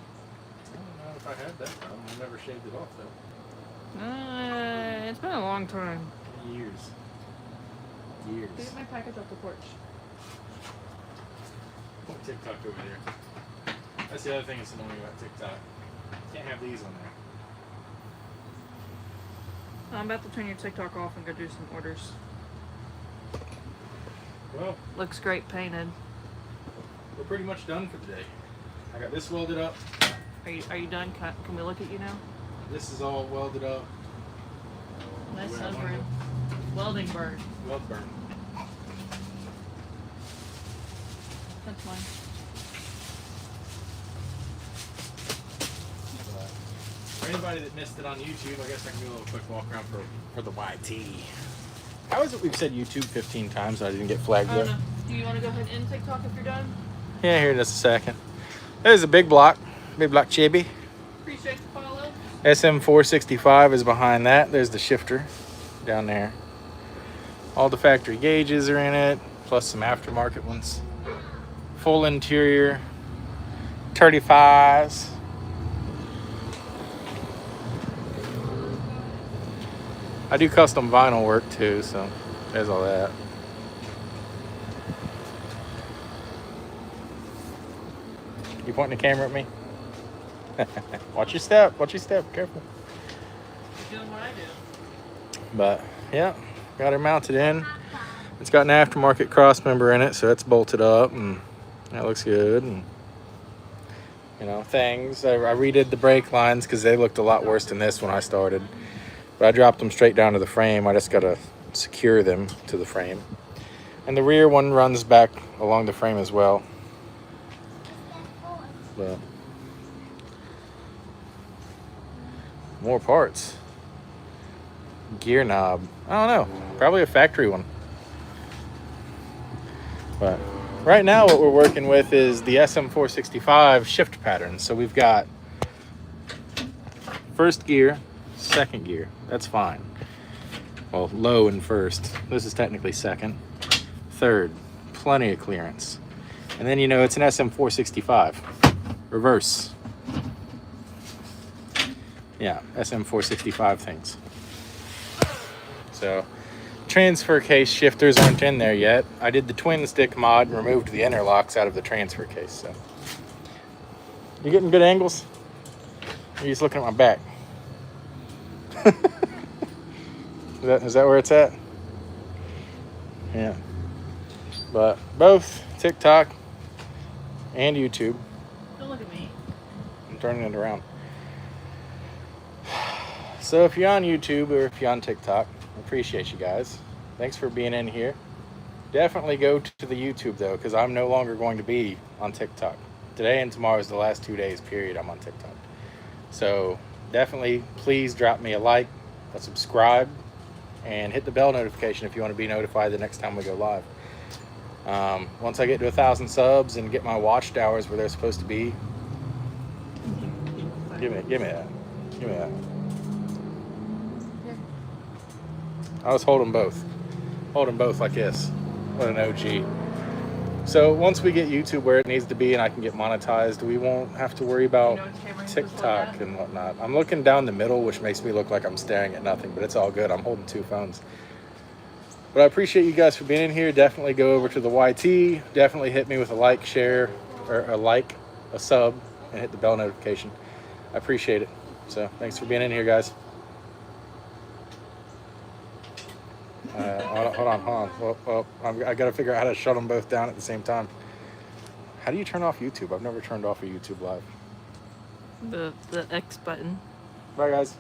I don't know if I had that problem. I never shaved it off though. It's been a long time. Years. Years. Get my package off the porch. Put TikTok over there. That's the other thing that's annoying about TikTok. Can't have these on there. I'm about to turn your TikTok off and go do some orders. Well, Looks great painted. we're pretty much done for the day. I got this welded up. Are you done? Can we look at you now? This is all welded up. Nice Do we have sunburn. one? Welding burn. Weld burn. That's mine. For anybody that missed it on YouTube, I guess I can do a little quick walk around for the YT. How is it we've said YouTube 15 times and I didn't get flagged I don't yet? know. Do you want to go ahead and end TikTok if you're done? Yeah, here in just a second. There's a big block chibi. Appreciate the follow. SM465 is behind that. There's the shifter down there. All the factory gauges are in it, plus some aftermarket ones. Full interior, 35s. I do custom vinyl work too, so there's all that. You pointing the camera at me? Watch your step, careful. You're doing what I do. But yeah, got her mounted in. It's got an aftermarket cross member in it, so it's bolted up and that looks good. And you know, things. I redid the brake lines because they looked a lot worse than this when I started. But I dropped them straight down to the frame. I just gotta secure them to the frame. And the rear one runs back along the frame as well. But more parts. Gear knob. I don't know. Probably a factory one. But right now what we're working with is the SM465 shift pattern. So we've got first gear, second gear. That's fine. Well, low in first. This is technically second. Third, plenty of clearance. And then, you know, it's an SM465. Reverse. Yeah, SM465 things. So, transfer case shifters aren't in there yet. I did the twin stick mod and removed the interlocks out of the transfer case. So, you getting good angles? Or are you just looking at my back? Is that where it's at? Yeah. But both TikTok and YouTube. Don't look at me. I'm turning it around. So if you're on YouTube or if you're on TikTok, I appreciate you guys. Thanks for being in here. Definitely go to the YouTube though, because I'm no longer going to be on TikTok. Today and tomorrow is the last 2 days, period, I'm on TikTok. So definitely please drop me a like, a subscribe, and hit the bell notification if you want to be notified the next time we go live. Once I get to 1,000 subs and get my watched hours where they're supposed to be, give me that. I was holding both like this. What an OG. So once we get YouTube where it needs to be and I can get monetized, we won't have to worry about TikTok and whatnot. I'm looking down the middle, which makes me look like I'm staring at nothing, but it's all good. I'm holding two phones. But I appreciate you guys for being in here. Definitely go over to the YT. Definitely hit me with a like, share, or a sub, and hit the bell notification. I appreciate it. So thanks for being in here, guys. Hold on. Well, I got to figure out how to shut them both down at the same time. How do you turn off YouTube? I've never turned off a YouTube live. The X button. Bye, guys.